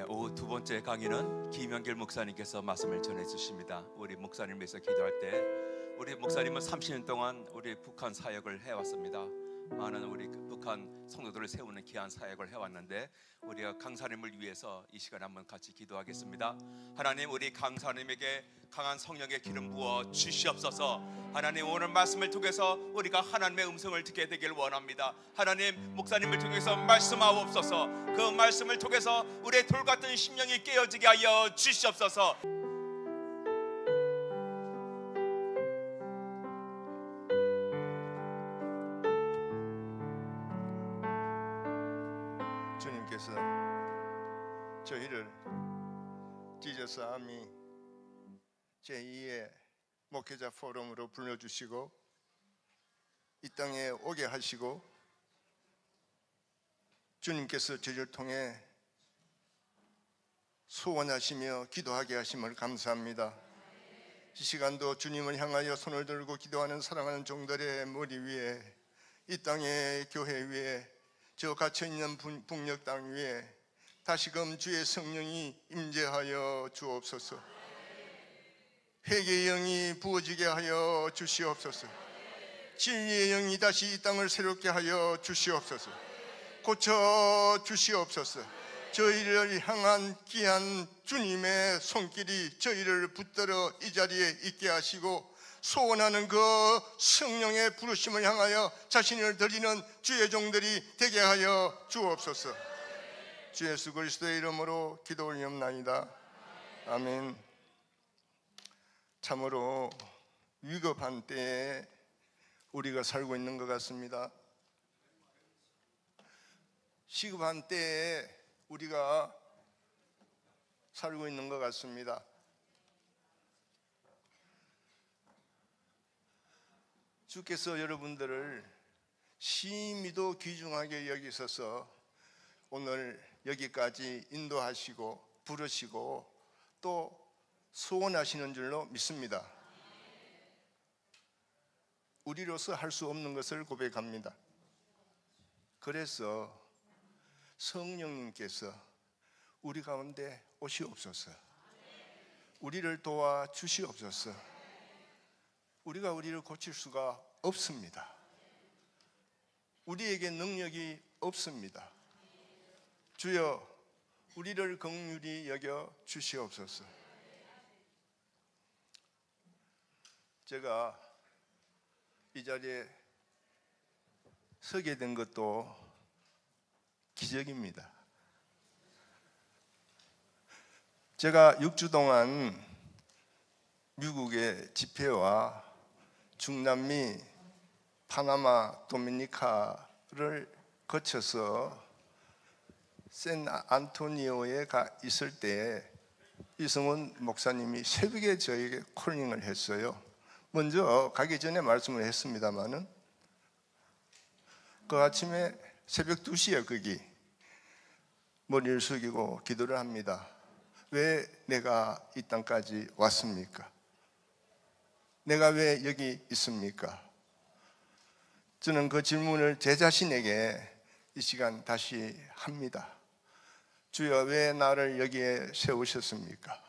오후 두 번째 강의는 김영길 목사님께서 말씀을 전해 주십니다. 우리 목사님 위해서 기도할 때, 우리 목사님은 30년 동안 우리 북한 사역을 해왔습니다. 많은 우리 북한 성도들을 세우는 귀한 사역을 해왔는데, 우리가 강사님을 위해서 이 시간에 한번 같이 기도하겠습니다. 하나님, 우리 강사님에게 강한 성령의 기름 부어 주시옵소서. 하나님, 오늘 말씀을 통해서 우리가 하나님의 음성을 듣게 되길 원합니다. 하나님, 목사님을 통해서 말씀하옵소서. 그 말씀을 통해서 우리의 돌같은 심령이 깨어지게 하여 주시옵소서. 주님께서 저희를 지저스 아미 제2의 목회자 포럼으로 불러주시고 이 땅에 오게 하시고, 주님께서 저희를 통해 소원하시며 기도하게 하심을 감사합니다. 이 시간도 주님을 향하여 손을 들고 기도하는 사랑하는 종들의 머리 위에, 이 땅의 교회 위에, 저 갇혀있는 북녘 땅 위에 다시금 주의 성령이 임재하여 주옵소서. 회개의 영이 부어지게 하여 주시옵소서. 진리의 영이 다시 이 땅을 새롭게 하여 주시옵소서. 고쳐 주시옵소서. 저희를 향한 귀한 주님의 손길이 저희를 붙들어 이 자리에 있게 하시고, 소원하는 그 성령의 부르심을 향하여 자신을 드리는 주의 종들이 되게 하여 주옵소서. 주 예수 그리스도의 이름으로 기도 올리옵나이다. 아멘. 참으로 위급한 때에 우리가 살고 있는 것 같습니다. 시급한 때에 우리가 살고 있는 것 같습니다. 주께서 여러분들을 심히도 귀중하게 여기셔서 오늘 여기까지 인도하시고 부르시고 또 소원하시는 줄로 믿습니다. 우리로서 할 수 없는 것을 고백합니다. 그래서 성령님께서 우리 가운데 오시옵소서. 우리를 도와 주시옵소서. 우리가 우리를 고칠 수가 없습니다. 우리에게 능력이 없습니다. 주여, 우리를 긍휼히 여겨 주시옵소서. 제가 이 자리에 서게 된 것도 기적입니다. 제가 6주 동안 미국의 집회와 중남미 파나마 도미니카를 거쳐서 샌안토니오에 가 있을 때 이성훈 목사님이 새벽에 저에게 콜링을 했어요. 먼저 가기 전에 말씀을 했습니다마는 그 아침에 새벽 2시에 거기 머리를 숙이고 기도를 합니다. 왜 내가 이 땅까지 왔습니까? 내가 왜 여기 있습니까? 저는 그 질문을 제 자신에게 이 시간 다시 합니다. 주여, 왜 나를 여기에 세우셨습니까?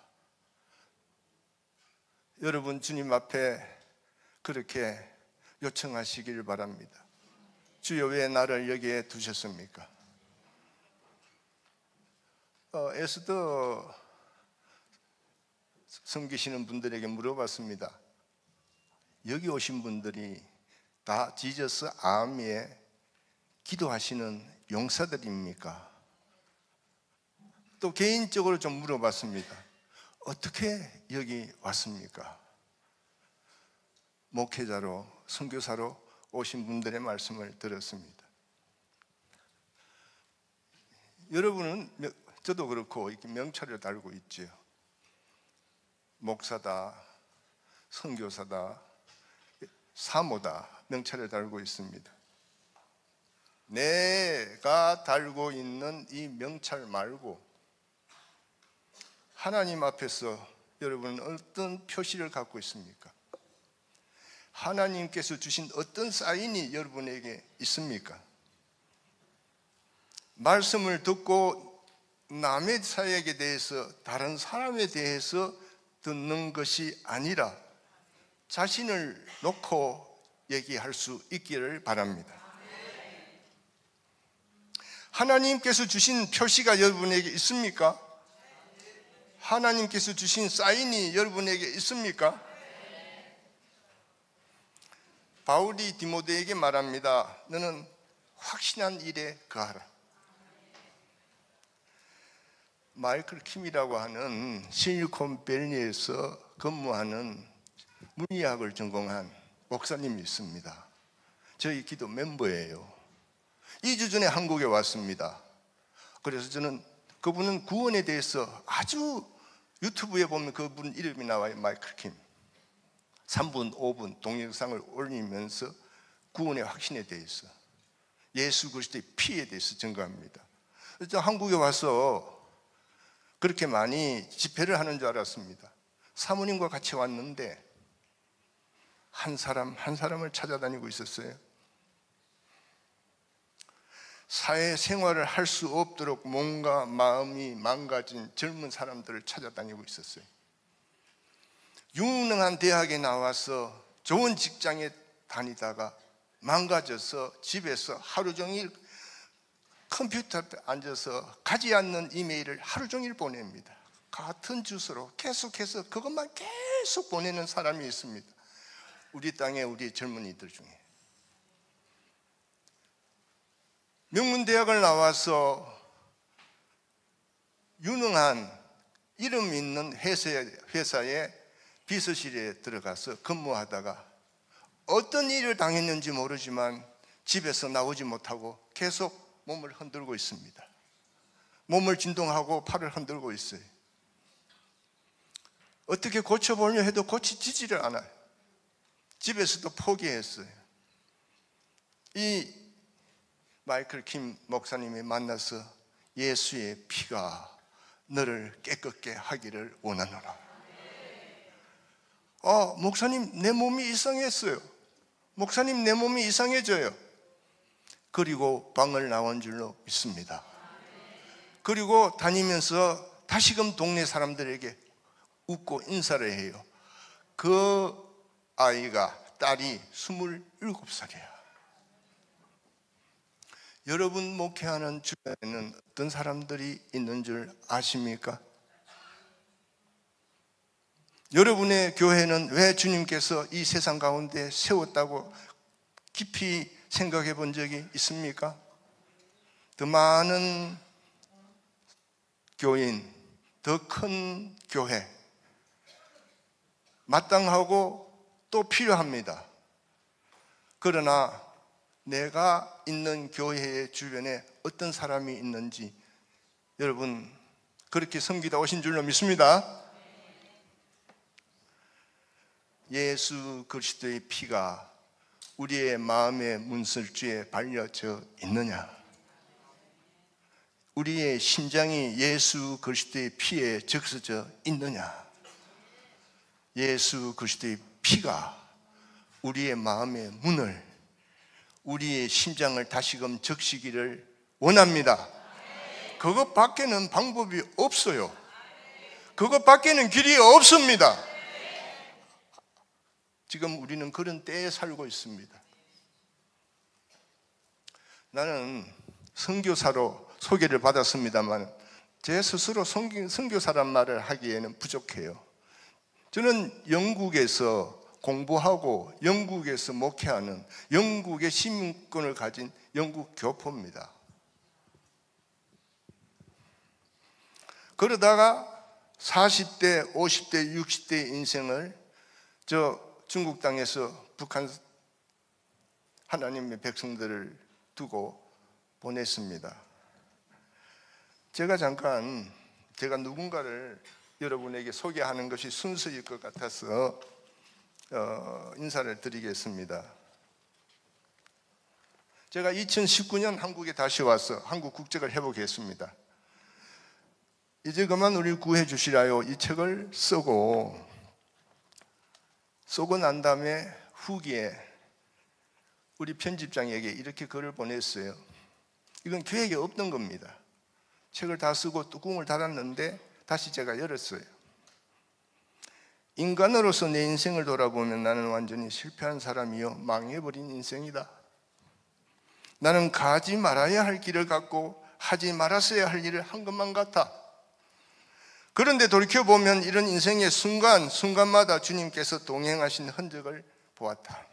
여러분, 주님 앞에 그렇게 요청하시길 바랍니다. 주여, 왜 나를 여기에 두셨습니까? 에스더 섬기시는 분들에게 물어봤습니다. 여기 오신 분들이 다 지저스 아미에 기도하시는 용사들입니까? 또 개인적으로 좀 물어봤습니다. 어떻게 여기 왔습니까? 목회자로, 선교사로 오신 분들의 말씀을 들었습니다. 여러분은, 저도 그렇고 이렇게 명찰을 달고 있지요. 목사다, 선교사다, 사모다 명찰을 달고 있습니다. 내가 달고 있는 이 명찰 말고 하나님 앞에서 여러분은 어떤 표시를 갖고 있습니까? 하나님께서 주신 어떤 사인이 여러분에게 있습니까? 말씀을 듣고 남의 사역에 대해서, 다른 사람에 대해서 듣는 것이 아니라 자신을 놓고 얘기할 수 있기를 바랍니다. 하나님께서 주신 표시가 여러분에게 있습니까? 하나님께서 주신 사인이 여러분에게 있습니까? 바울이 디모데에게 말합니다. 너는 확신한 일에 거하라. 마이클 킴이라고 하는 실리콘밸리에서 근무하는 문의학을 전공한 목사님이 있습니다. 저희 기도 멤버예요. 2주 전에 한국에 왔습니다. 그래서 저는 그분은 구원에 대해서 아주, 유튜브에 보면 그분 이름이 나와요. 마이클 킴. 3분, 5분 동영상을 올리면서 구원의 확신에 대해서, 예수 그리스도의 피에 대해서 증거합니다. 그래서 한국에 와서 그렇게 많이 집회를 하는 줄 알았습니다. 사모님과 같이 왔는데 한 사람을 찾아다니고 있었어요. 사회생활을 할 수 없도록 몸과 마음이 망가진 젊은 사람들을 찾아다니고 있었어요. 유능한 대학에 나와서 좋은 직장에 다니다가 망가져서 집에서 하루 종일 컴퓨터 앞에 앉아서 가지 않는 이메일을 하루 종일 보냅니다. 같은 주소로 계속해서 그것만 계속 보내는 사람이 있습니다. 우리 땅에 우리 젊은이들 중에. 명문대학을 나와서 유능한 이름 있는 회사의 비서실에 들어가서 근무하다가 어떤 일을 당했는지 모르지만 집에서 나오지 못하고 계속 몸을 흔들고 있습니다. 몸을 진동하고 팔을 흔들고 있어요. 어떻게 고쳐보려 해도 고치지를 않아요. 집에서도 포기했어요. 이 마이클 킴 목사님이 만나서 예수의 피가 너를 깨끗게 하기를 원하노라. 목사님, 내 몸이 이상했어요. 목사님, 내 몸이 이상해져요. 그리고 방을 나온 줄로 믿습니다. 그리고 다니면서 다시금 동네 사람들에게 웃고 인사를 해요. 그 아이가, 딸이 27살이야. 여러분 목회하는 주변에는 어떤 사람들이 있는 줄 아십니까? 여러분의 교회는 왜 주님께서 이 세상 가운데 세웠다고 깊이 생각해 본 적이 있습니까? 더 많은 교인, 더 큰 교회, 마땅하고 또 필요합니다. 그러나 내가 있는 교회의 주변에 어떤 사람이 있는지 여러분 그렇게 섬기다 오신 줄로 믿습니다. 예수 그리스도의 피가 우리의 마음의 문설주에 발려져 있느냐? 우리의 심장이 예수 그리스도의 피에 적셔져 있느냐? 예수 그리스도의 피가 우리의 마음의 문을, 우리의 심장을 다시금 적시기를 원합니다. 그것밖에는 방법이 없어요. 그것밖에는 길이 없습니다. 지금 우리는 그런 때에 살고 있습니다. 나는 선교사로 소개를 받았습니다만 제 스스로 선교사란 말을 하기에는 부족해요. 저는 영국에서 공부하고 영국에서 목회하는 영국의 시민권을 가진 영국 교포입니다. 그러다가 40대, 50대, 60대 인생을 중국 땅에서 북한 하나님의 백성들을 두고 보냈습니다. 제가 누군가를 여러분에게 소개하는 것이 순서일 것 같아서 인사를 드리겠습니다. 제가 2019년 한국에 다시 와서 한국 국적을 회복했습니다. 이제 그만 우리를 구해 주시라요. 이 책을 쓰고 난 다음에 후기에 우리 편집장에게 이렇게 글을 보냈어요. 이건 계획에 없던 겁니다. 책을 다 쓰고 뚜껑을 닫았는데 다시 제가 열었어요. 인간으로서 내 인생을 돌아보면 나는 완전히 실패한 사람이요, 망해버린 인생이다. 나는 가지 말아야 할 길을 갖고 하지 말았어야 할 일을 한 것만 같아. 그런데 돌이켜보면 이런 인생의 순간마다 주님께서 동행하신 흔적을 보았다.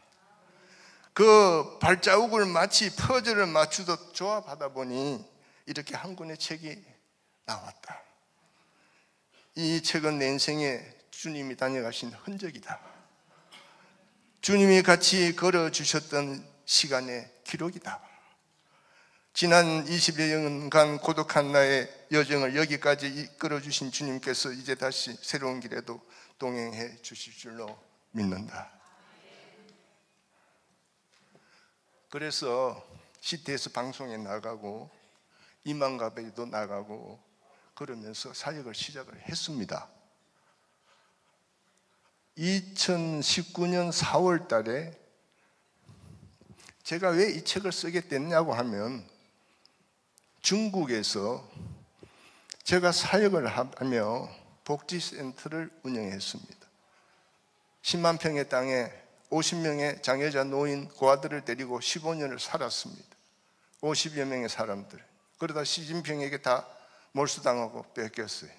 그 발자국을 마치 퍼즐을 맞추듯 조합하다 보니 이렇게 한 권의 책이 나왔다. 이 책은 내 인생에 주님이 다녀가신 흔적이다. 주님이 같이 걸어주셨던 시간의 기록이다. 지난 20여 년간 고독한 나의 여정을 여기까지 이끌어주신 주님께서 이제 다시 새로운 길에도 동행해 주실 줄로 믿는다. 그래서 CTS 방송에 나가고 이만가베도 나가고 그러면서 사역을 시작을 했습니다. 2019년 4월 달에 제가 왜 이 책을 쓰게 됐냐고 하면 중국에서 제가 사역을 하며 복지센터를 운영했습니다. 10만 평의 땅에 50명의 장애자 노인 고아들을 데리고 15년을 살았습니다. 50여 명의 사람들. 그러다 시진핑에게 다 몰수당하고 뺏겼어요.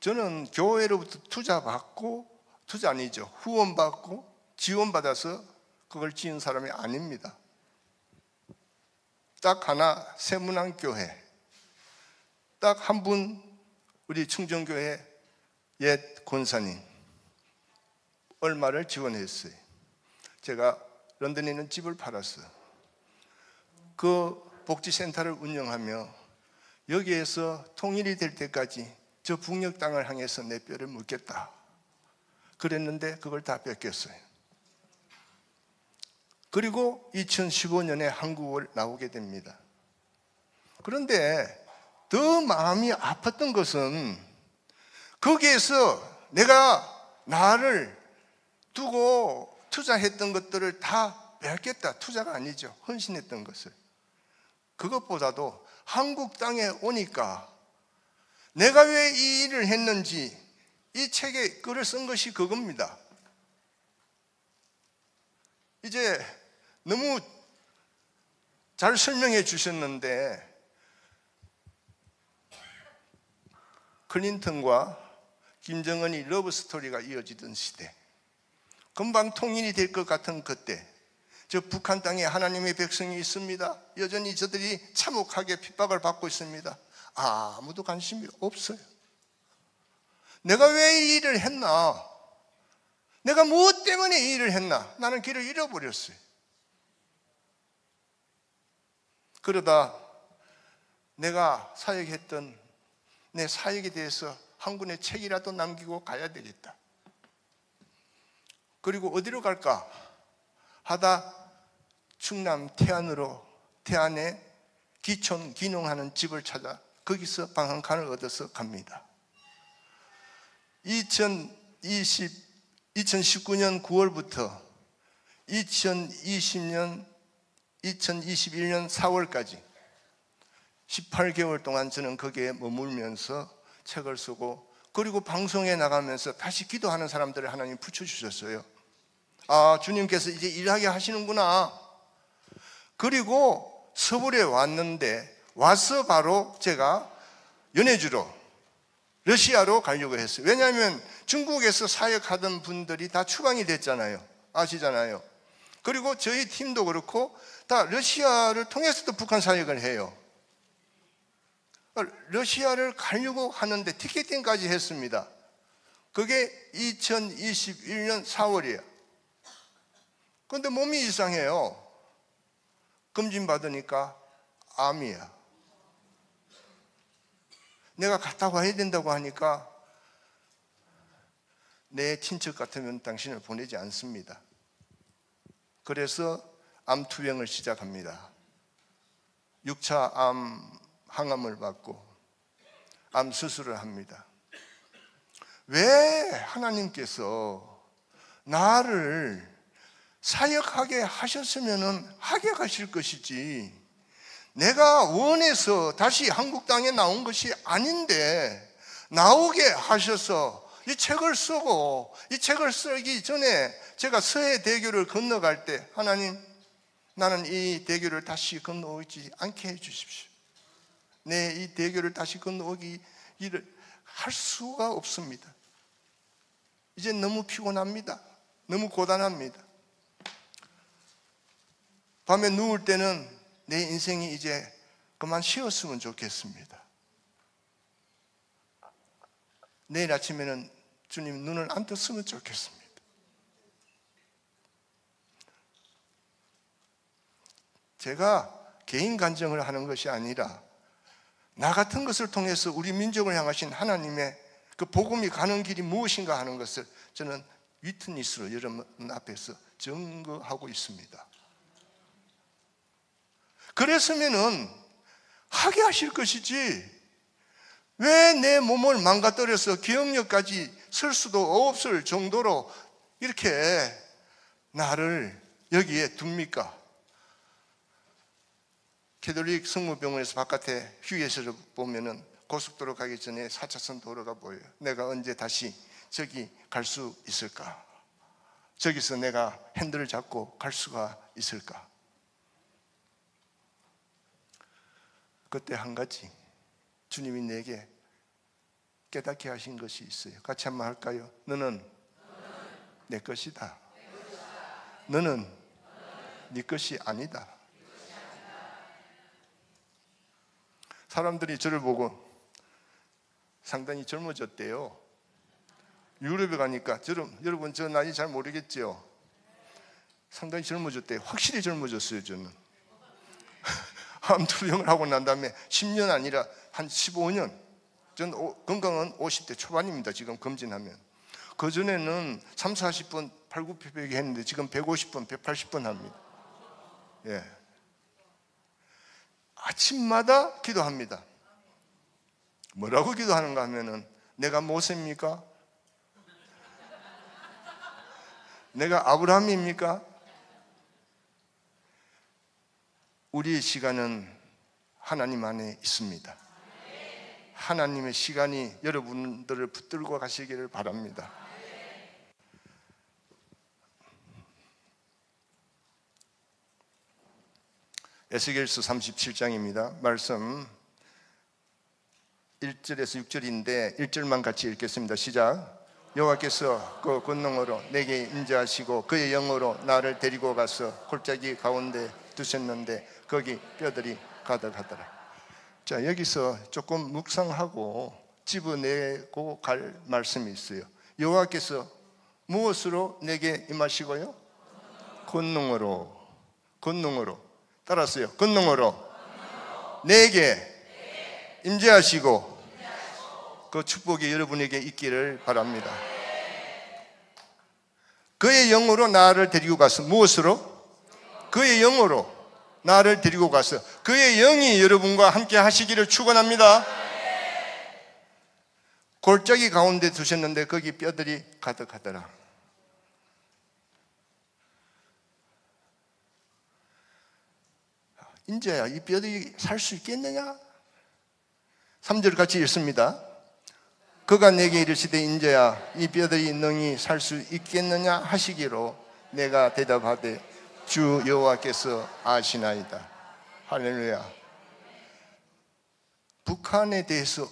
저는 교회로부터 후원받고 지원받아서 그걸 지은 사람이 아닙니다. 딱 하나, 세문안교회. 딱 한 분, 우리 충정교회 옛 권사님 얼마를 지원했어요. 제가 런던에 있는 집을 팔았어요. 그 복지센터를 운영하며 여기에서 통일이 될 때까지 저 북녘 땅을 향해서 내 뼈를 묻겠다 그랬는데 그걸 다 뺏겼어요. 그리고 2015년에 한국을 나오게 됩니다. 그런데 더 마음이 아팠던 것은 거기에서 내가 나를 두고 투자했던 것들을 다 뺏겠다. 투자가 아니죠. 헌신했던 것을. 그것보다도 한국 땅에 오니까 내가 왜 이 일을 했는지 이 책에 글을 쓴 것이 그겁니다. 이제 너무 잘 설명해 주셨는데 클린턴과 김정은이 러브스토리가 이어지던 시대, 금방 통일이 될 것 같은 그때, 저 북한 땅에 하나님의 백성이 있습니다. 여전히 저들이 참혹하게 핍박을 받고 있습니다. 아무도 관심이 없어요. 내가 왜 이 일을 했나? 내가 무엇 때문에 이 일을 했나? 나는 길을 잃어버렸어요. 그러다 내가 사역했던 내 사역에 대해서 한 권의 책이라도 남기고 가야 되겠다. 그리고 어디로 갈까 하다 충남 태안에 기촌 귀농하는 집을 찾아 거기서 방 한 칸을 얻어서 갑니다. 2019년 9월부터 2021년 4월까지 18개월 동안 저는 거기에 머물면서 책을 쓰고, 그리고 방송에 나가면서 다시 기도하는 사람들을 하나님 붙여주셨어요. 주님께서 이제 일하게 하시는구나. 그리고 서울에 왔는데 와서 바로 제가 연해주로 러시아로 가려고 했어요. 왜냐하면 중국에서 사역하던 분들이 다 추방이 됐잖아요. 아시잖아요. 그리고 저희 팀도 그렇고 다 러시아를 통해서도 북한 사역을 해요. 러시아를 가려고 하는데 티켓팅까지 했습니다. 그게 2021년 4월이에요. 그런데 몸이 이상해요. 검진 받으니까 암이야. 내가 갔다 와야 된다고 하니까 내 친척 같으면 당신을 보내지 않습니다. 그래서 암 투병을 시작합니다. 6차 암 항암을 받고 암 수술을 합니다. 왜 하나님께서 나를 사역하게 하셨으면 하게 가실 것이지, 내가 원해서 다시 한국 땅에 나온 것이 아닌데 나오게 하셔서 이 책을 쓰고, 이 책을 쓰기 전에 제가 서해 대교를 건너갈 때 하나님, 나는 이 대교를 다시 건너오지 않게 해주십시오. 네, 이 대교를 다시 건너오기 일을 할 수가 없습니다. 이제 너무 피곤합니다. 너무 고단합니다. 밤에 누울 때는 내 인생이 이제 그만 쉬었으면 좋겠습니다. 내일 아침에는 주님 눈을 안 떴으면 좋겠습니다. 제가 개인 간증을 하는 것이 아니라 나 같은 것을 통해서 우리 민족을 향하신 하나님의 그 복음이 가는 길이 무엇인가 하는 것을 저는 위트니스로 여러분 앞에서 증거하고 있습니다. 그랬으면은 하게 하실 것이지 왜 내 몸을 망가뜨려서 기억력까지 쓸 수도 없을 정도로 이렇게 나를 여기에 둡니까? 캐톨릭 성모병원에서 바깥에 휴게실을 보면은 고속도로 가기 전에 4차선 도로가 보여요. 내가 언제 다시 저기 갈 수 있을까? 저기서 내가 핸들을 잡고 갈 수가 있을까? 그때 한 가지 주님이 내게 깨닫게 하신 것이 있어요. 같이 한번 할까요? 너는 내 것이다. 너는 네 것이 아니다. 사람들이 저를 보고 상당히 젊어졌대요. 유럽에 가니까 여러분 저 나이 잘 모르겠죠? 상당히 젊어졌대요. 확실히 젊어졌어요. 저는 암투병을 하고 난 다음에 10년 아니라 한 15년. 전 건강은 50대 초반입니다. 지금 검진하면. 그전에는 3, 40분 팔굽혀펴기 했는데 지금 150분, 180분 합니다. 예. 아침마다 기도합니다. 뭐라고 기도하는가 하면은 내가 모세입니까? 내가 아브라함입니까? 우리의 시간은 하나님 안에 있습니다. 하나님의 시간이 여러분들을 붙들고 가시기를 바랍니다. 에스겔서 37장입니다. 말씀 1절에서 6절인데 1절만 같이 읽겠습니다. 시작. 여호와께서 그 권능으로 내게 임재하시고 그의 영으로 나를 데리고 가서 골짜기 가운데 두셨는데 거기 뼈들이 가득하더라. 자, 여기서 조금 묵상하고 집어내고 갈 말씀이 있어요. 여호와께서 무엇으로 내게 임하시고요? 권능으로. 따랐어요. 권능으로 내게 임재하시고 그 축복이 여러분에게 있기를 바랍니다. 그의 영으로 나를 데리고 가서 무엇으로? 그의 영으로 나를 데리고 가서 그의 영이 여러분과 함께 하시기를 축원합니다. 골짜기 가운데 두셨는데 거기 뼈들이 가득하더라. 인자야, 이 뼈들이 살 수 있겠느냐? 3절 같이 읽습니다. 그가 내게 이르시되 인자야, 이 뼈들이 능히 살 수 있겠느냐 하시기로 내가 대답하되 주 여호와께서 아시나이다. 할렐루야. 북한에 대해서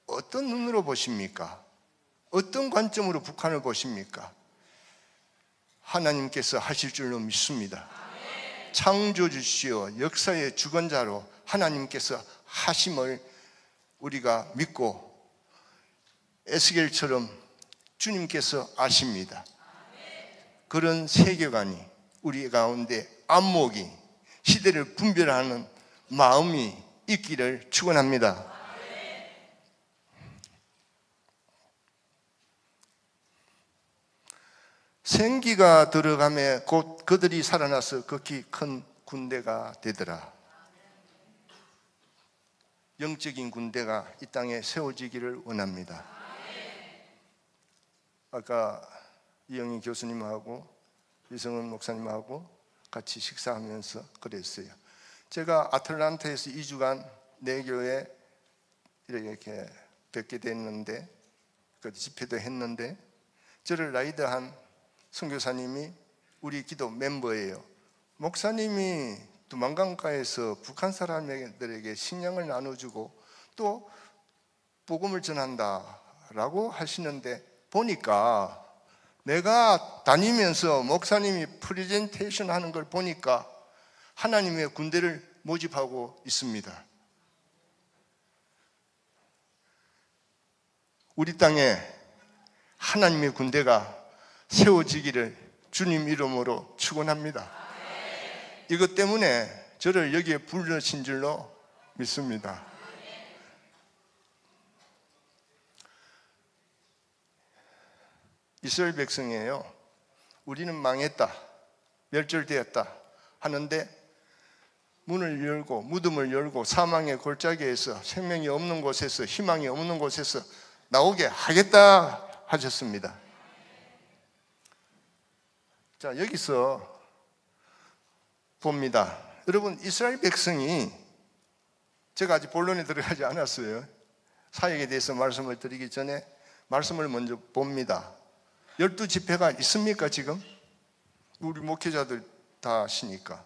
어떤 눈으로 보십니까? 어떤 관점으로 북한을 보십니까? 하나님께서 하실 줄로 믿습니다. 창조주시오 역사의 주권자로 하나님께서 하심을 우리가 믿고 에스겔처럼 주님께서 아십니다. 그런 세계관이 우리 가운데 안목이 시대를 분별하는 마음이 있기를 축원합니다. 생기가 들어가매 곧 그들이 살아나서 극히 큰 군대가 되더라. 영적인 군대가 이 땅에 세워지기를 원합니다. 아까 이영희 교수님하고 이성은 목사님하고 같이 식사하면서 그랬어요. 제가 아틀란타에서 2주간 내 교회 이렇게 뵙게 됐는데, 그 집회도 했는데, 저를 라이드한 선교사님이 우리 기도 멤버예요. 목사님이 두만강가에서 북한 사람들에게 식량을 나눠주고 또 복음을 전한다라고 하시는데, 보니까 내가 다니면서 목사님이 프레젠테이션 하는 걸 보니까 하나님의 군대를 모집하고 있습니다. 우리 땅에 하나님의 군대가 세워지기를 주님 이름으로 축원합니다. 이것 때문에 저를 여기에 부르신 줄로 믿습니다. 이스라엘 백성이에요. 우리는 망했다, 멸절되었다 하는데 문을 열고 무덤을 열고 사망의 골짜기에서 생명이 없는 곳에서 희망이 없는 곳에서 나오게 하겠다 하셨습니다. 자, 여기서 봅니다. 여러분, 이스라엘 백성이, 제가 아직 본론에 들어가지 않았어요. 사역에 대해서 말씀을 드리기 전에 말씀을 먼저 봅니다. 12지파가 있습니까 지금? 우리 목회자들 다 하시니까.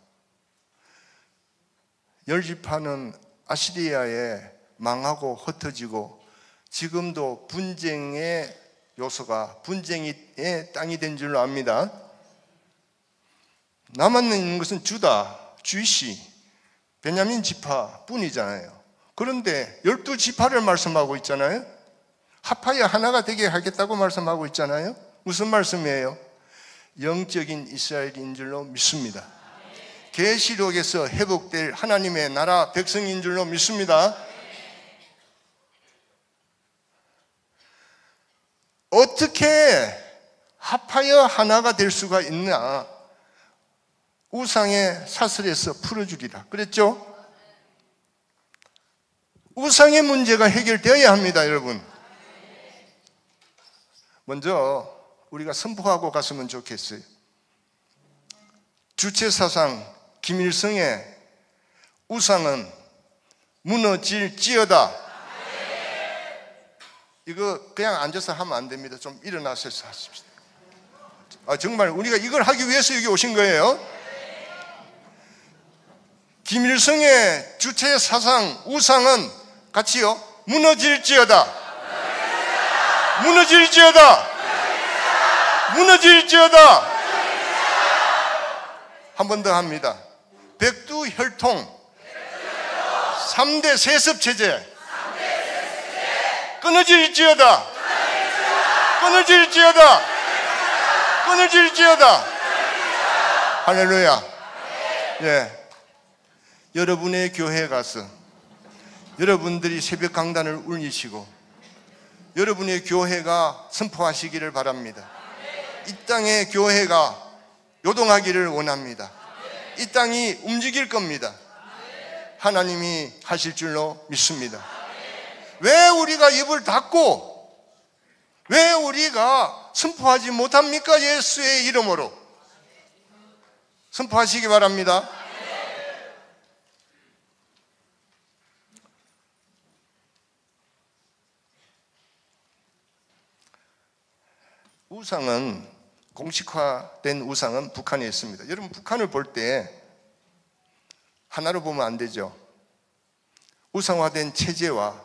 10지파는 아시리아에 망하고 흩어지고 지금도 분쟁의 요소가 분쟁의 땅이 된 줄로 압니다. 남아있는 것은 주다, 주시, 베냐민 지파 뿐이잖아요. 그런데 12지파를 말씀하고 있잖아요. 합하여 하나가 되게 하겠다고 말씀하고 있잖아요. 무슨 말씀이에요? 영적인 이스라엘인 줄로 믿습니다. 계시록에서 회복될 하나님의 나라 백성인 줄로 믿습니다. 어떻게 합하여 하나가 될 수가 있나? 우상의 사슬에서 풀어주리라 그랬죠? 우상의 문제가 해결되어야 합니다, 여러분. 먼저 우리가 선포하고 갔으면 좋겠어요. 주체사상 김일성의 우상은 무너질지어다. 이거 그냥 앉아서 하면 안 됩니다. 좀 일어나서 하십시다. 정말 우리가 이걸 하기 위해서 여기 오신 거예요. 김일성의 주체사상 우상은 같이요, 무너질지어다. 무너질지어다. 무너질지어다. 한 번 더 합니다. 백두혈통 3대 세습체제 끊어질지어다. 끊어질지어다. 끊어질지어다. 할렐루야. 예. 여러분의 교회에 가서 여러분들이 새벽 강단을 울리시고 여러분의 교회가 선포하시기를 바랍니다. 이 땅의 교회가 요동하기를 원합니다. 이 땅이 움직일 겁니다. 하나님이 하실 줄로 믿습니다. 왜 우리가 입을 닫고 왜 우리가 선포하지 못합니까? 예수의 이름으로 선포하시기 바랍니다. 우상은, 공식화된 우상은 북한에 있습니다. 여러분, 북한을 볼 때 하나로 보면 안 되죠. 우상화된 체제와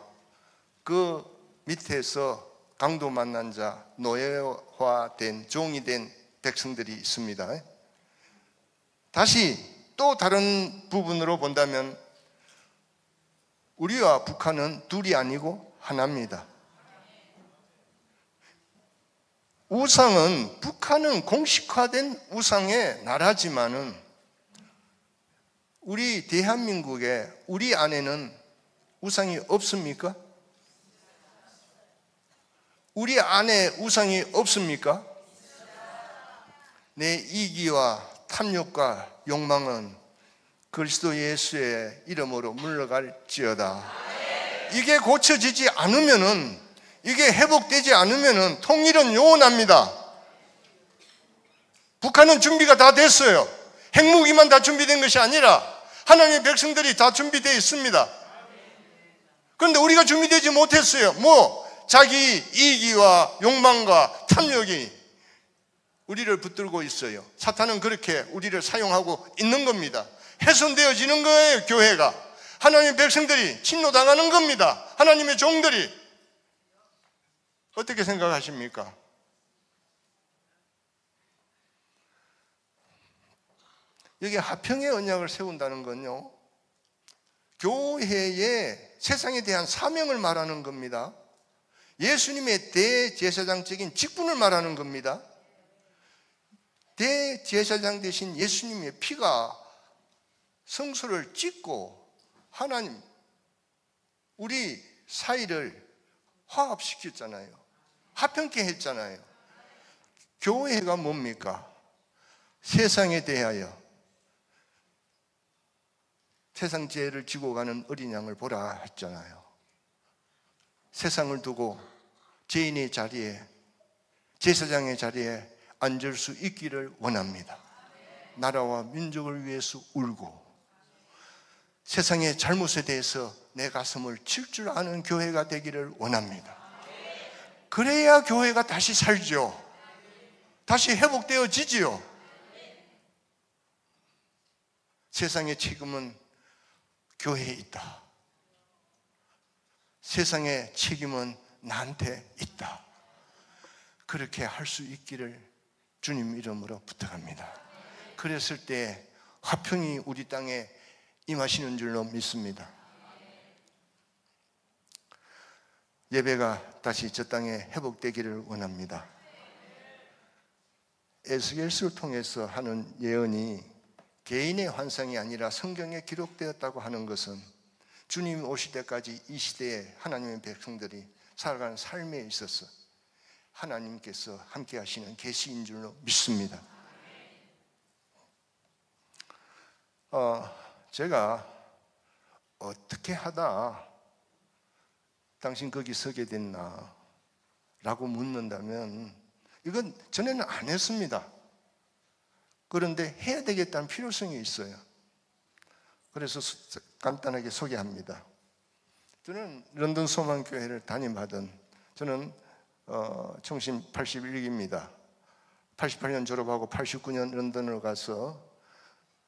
그 밑에서 강도 만난 자, 노예화된, 종이 된 백성들이 있습니다. 다시 또 다른 부분으로 본다면 우리와 북한은 둘이 아니고 하나입니다. 우상은, 북한은 공식화된 우상의 나라지만은 우리 대한민국에, 우리 안에는 우상이 없습니까? 우리 안에 우상이 없습니까? 내 이기와 탐욕과 욕망은 그리스도 예수의 이름으로 물러갈지어다. 이게 고쳐지지 않으면은, 이게 회복되지 않으면은 통일은 요원합니다. 북한은 준비가 다 됐어요. 핵무기만 다 준비된 것이 아니라 하나님의 백성들이 다 준비되어 있습니다. 그런데 우리가 준비되지 못했어요. 자기 이기와 욕망과 탐욕이 우리를 붙들고 있어요. 사탄은 그렇게 우리를 사용하고 있는 겁니다. 훼손되어지는 거예요. 교회가, 하나님의 백성들이 침노당하는 겁니다. 하나님의 종들이. 어떻게 생각하십니까? 여기 화평의 언약을 세운다는 건요, 교회의 세상에 대한 사명을 말하는 겁니다. 예수님의 대제사장적인 직분을 말하는 겁니다. 대제사장 되신 예수님의 피가 성소를 찢고 하나님, 우리 사이를 화합시켰잖아요. 화평케 했잖아요. 교회가 뭡니까? 세상에 대하여 세상 죄를 지고 가는 어린 양을 보라 했잖아요. 세상을 두고 죄인의 자리에, 제사장의 자리에 앉을 수 있기를 원합니다. 나라와 민족을 위해서 울고 세상의 잘못에 대해서 내 가슴을 칠 줄 아는 교회가 되기를 원합니다. 그래야 교회가 다시 살죠. 다시 회복되어지지요. 세상의 책임은 교회에 있다. 세상의 책임은 나한테 있다. 그렇게 할 수 있기를 주님 이름으로 부탁합니다. 그랬을 때 화평이 우리 땅에 임하시는 줄로 믿습니다. 예배가 다시 저 땅에 회복되기를 원합니다. 에스겔서를 통해서 하는 예언이 개인의 환상이 아니라 성경에 기록되었다고 하는 것은 주님 오실 때까지 이 시대에 하나님의 백성들이 살아가는 삶에 있어서 하나님께서 함께 하시는 계시인 줄로 믿습니다. 제가 어떻게 하다 당신 거기 서게 됐나 라고 묻는다면 이건 전에는 안 했습니다. 그런데 해야 되겠다는 필요성이 있어요. 그래서 간단하게 소개합니다. 저는 런던 소망교회를 담임하던, 저는 총신 81기입니다. 88년 졸업하고 89년 런던으로 가서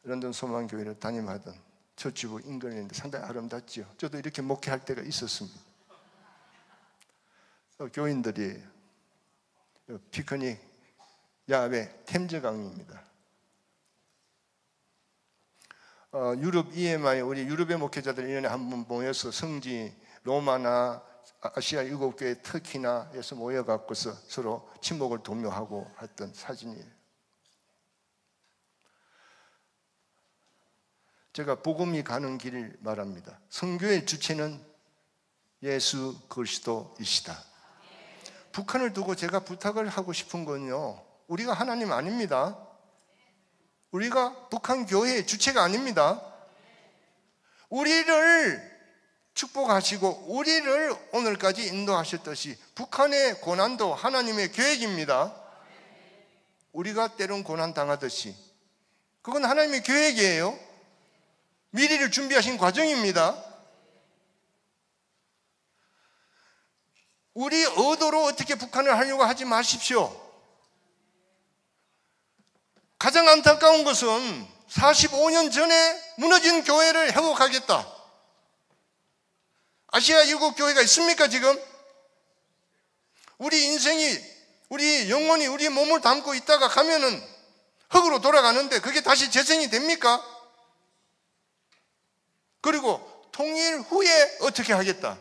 런던 소망교회를 담임하던 처치부 잉글랜드, 상당히 아름답지요. 저도 이렇게 목회할 때가 있었습니다. 교인들이 피크닉 야외 템즈 강입니다. 유럽 EMI, 우리 유럽의 목회자들 1년에 한 번 모여서 성지 로마나 아시아 7교회 터키나에서 모여갖고서 서로 친목을 독려하고 했던 사진이에요. 제가 복음이 가는 길을 말합니다. 선교의 주체는 예수 그리스도이시다. 북한을 두고 제가 부탁을 하고 싶은 건요, 우리가 하나님 아닙니다. 우리가 북한 교회의 주체가 아닙니다. 우리를 축복하시고 우리를 오늘까지 인도하셨듯이 북한의 고난도 하나님의 계획입니다. 우리가 때론 고난 당하듯이 그건 하나님의 계획이에요. 미래를 준비하신 과정입니다. 우리 의도로 어떻게 북한을 하려고 하지 마십시오. 가장 안타까운 것은 45년 전에 무너진 교회를 회복하겠다. 아시아 7교회가 있습니까 지금? 우리 인생이, 우리 영혼이 우리 몸을 담고 있다가 가면은 흙으로 돌아가는데 그게 다시 재생이 됩니까? 그리고 통일 후에 어떻게 하겠다?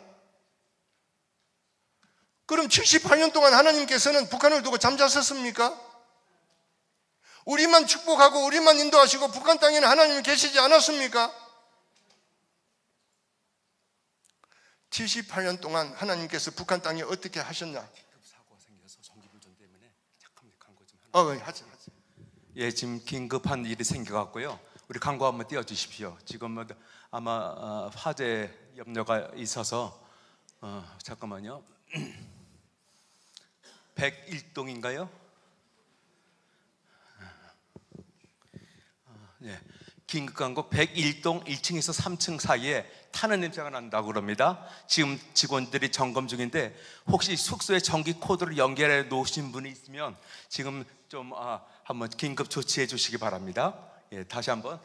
그럼 78년 동안 하나님께서는 북한을 두고 잠자셨습니까? 우리만 축복하고 우리만 인도하시고 북한 땅에는 하나님이 계시지 않았습니까? 78년 동안 하나님께서 북한 땅에 어떻게 하셨냐? 사고가 생겨서 전기불전 때문에 잠깐 광고 좀 하나. 하지. 예, 지금 긴급한 일이 생겨갖고요. 우리 광고 한번 띄워주십시오. 지금 아마 화재 염려가 있어서 잠깐만요. 101동인가요? 예, 긴급광고 101동 1층에서 3층 사이에 타는 냄새가 난다고 그럽니다. 지금 직원들이 점검 중인데 혹시 숙소에 전기 코드를 연결해 놓으신 분이 있으면 지금 좀 한번 긴급 조치해 주시기 바랍니다. 예, 다시 한번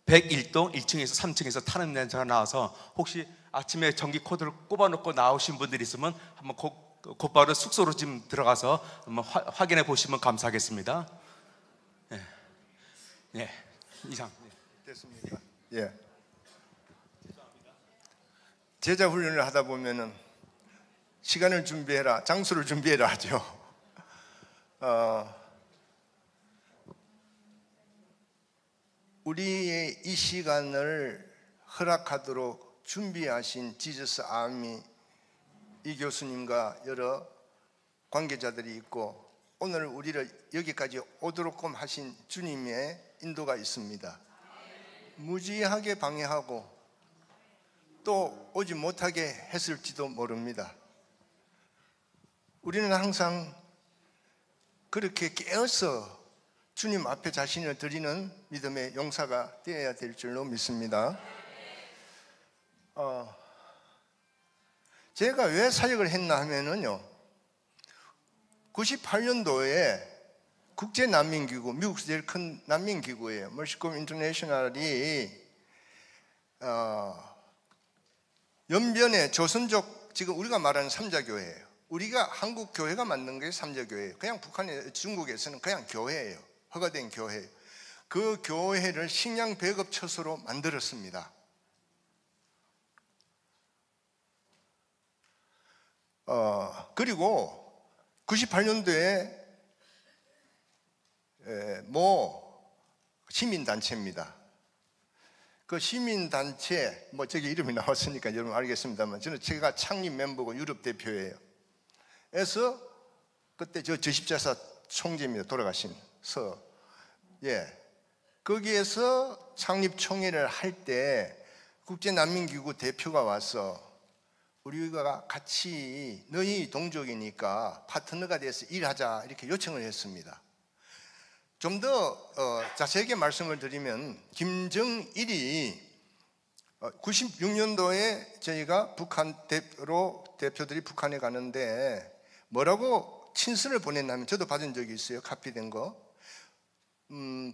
101동 1층에서 3층에서 타는 냄새가 나와서 혹시 아침에 전기 코드를 꼽아놓고 나오신 분들이 있으면 한번 곧바로 숙소로 지금 들어가서 한번 확인해 보시면 감사하겠습니다. 예, 예. 이상. 됐습니까? 예. 제자 훈련을 하다 보면은 시간을 준비해라, 장소를 준비해라 하죠. 우리의 이 시간을 허락하도록 준비하신 지저스 아미 이 교수님과 여러 관계자들이 있고 오늘 우리를 여기까지 오도록끔 하신 주님의 인도가 있습니다. 무지하게 방해하고 또 오지 못하게 했을지도 모릅니다. 우리는 항상 그렇게 깨어서 주님 앞에 자신을 드리는 믿음의 용사가 되어야 될 줄로 믿습니다. 제가 왜 사역을 했나 하면은요, 98년도에 국제난민기구, 미국에서 제일 큰 난민기구예요. 머시콤 인터내셔널이 연변에 조선족, 지금 우리가 말하는 삼자교회예요. 우리가 한국 교회가 만든 게 삼자교회예요. 그냥 북한에, 중국에서는 그냥 교회예요. 허가된 교회. 그 교회를 식량 배급 처소로 만들었습니다. 그리고 98년도에 시민단체입니다. 그 시민단체, 저기 이름이 나왔으니까 여러분 알겠습니다만, 저는 제가 창립 멤버고 유럽 대표예요. 그래서 그때 저 십자사 총재입니다. 돌아가신 거기에서 창립 총회를 할 때 국제난민기구 대표가 와서 우리가 같이 너희 동족이니까 파트너가 돼서 일하자 이렇게 요청을 했습니다. 좀 더 자세하게 말씀을 드리면 김정일이 96년도에 저희가 북한 대표들이 북한에 가는데 뭐라고 친서를 보냈냐면, 저도 받은 적이 있어요. 카피된 거.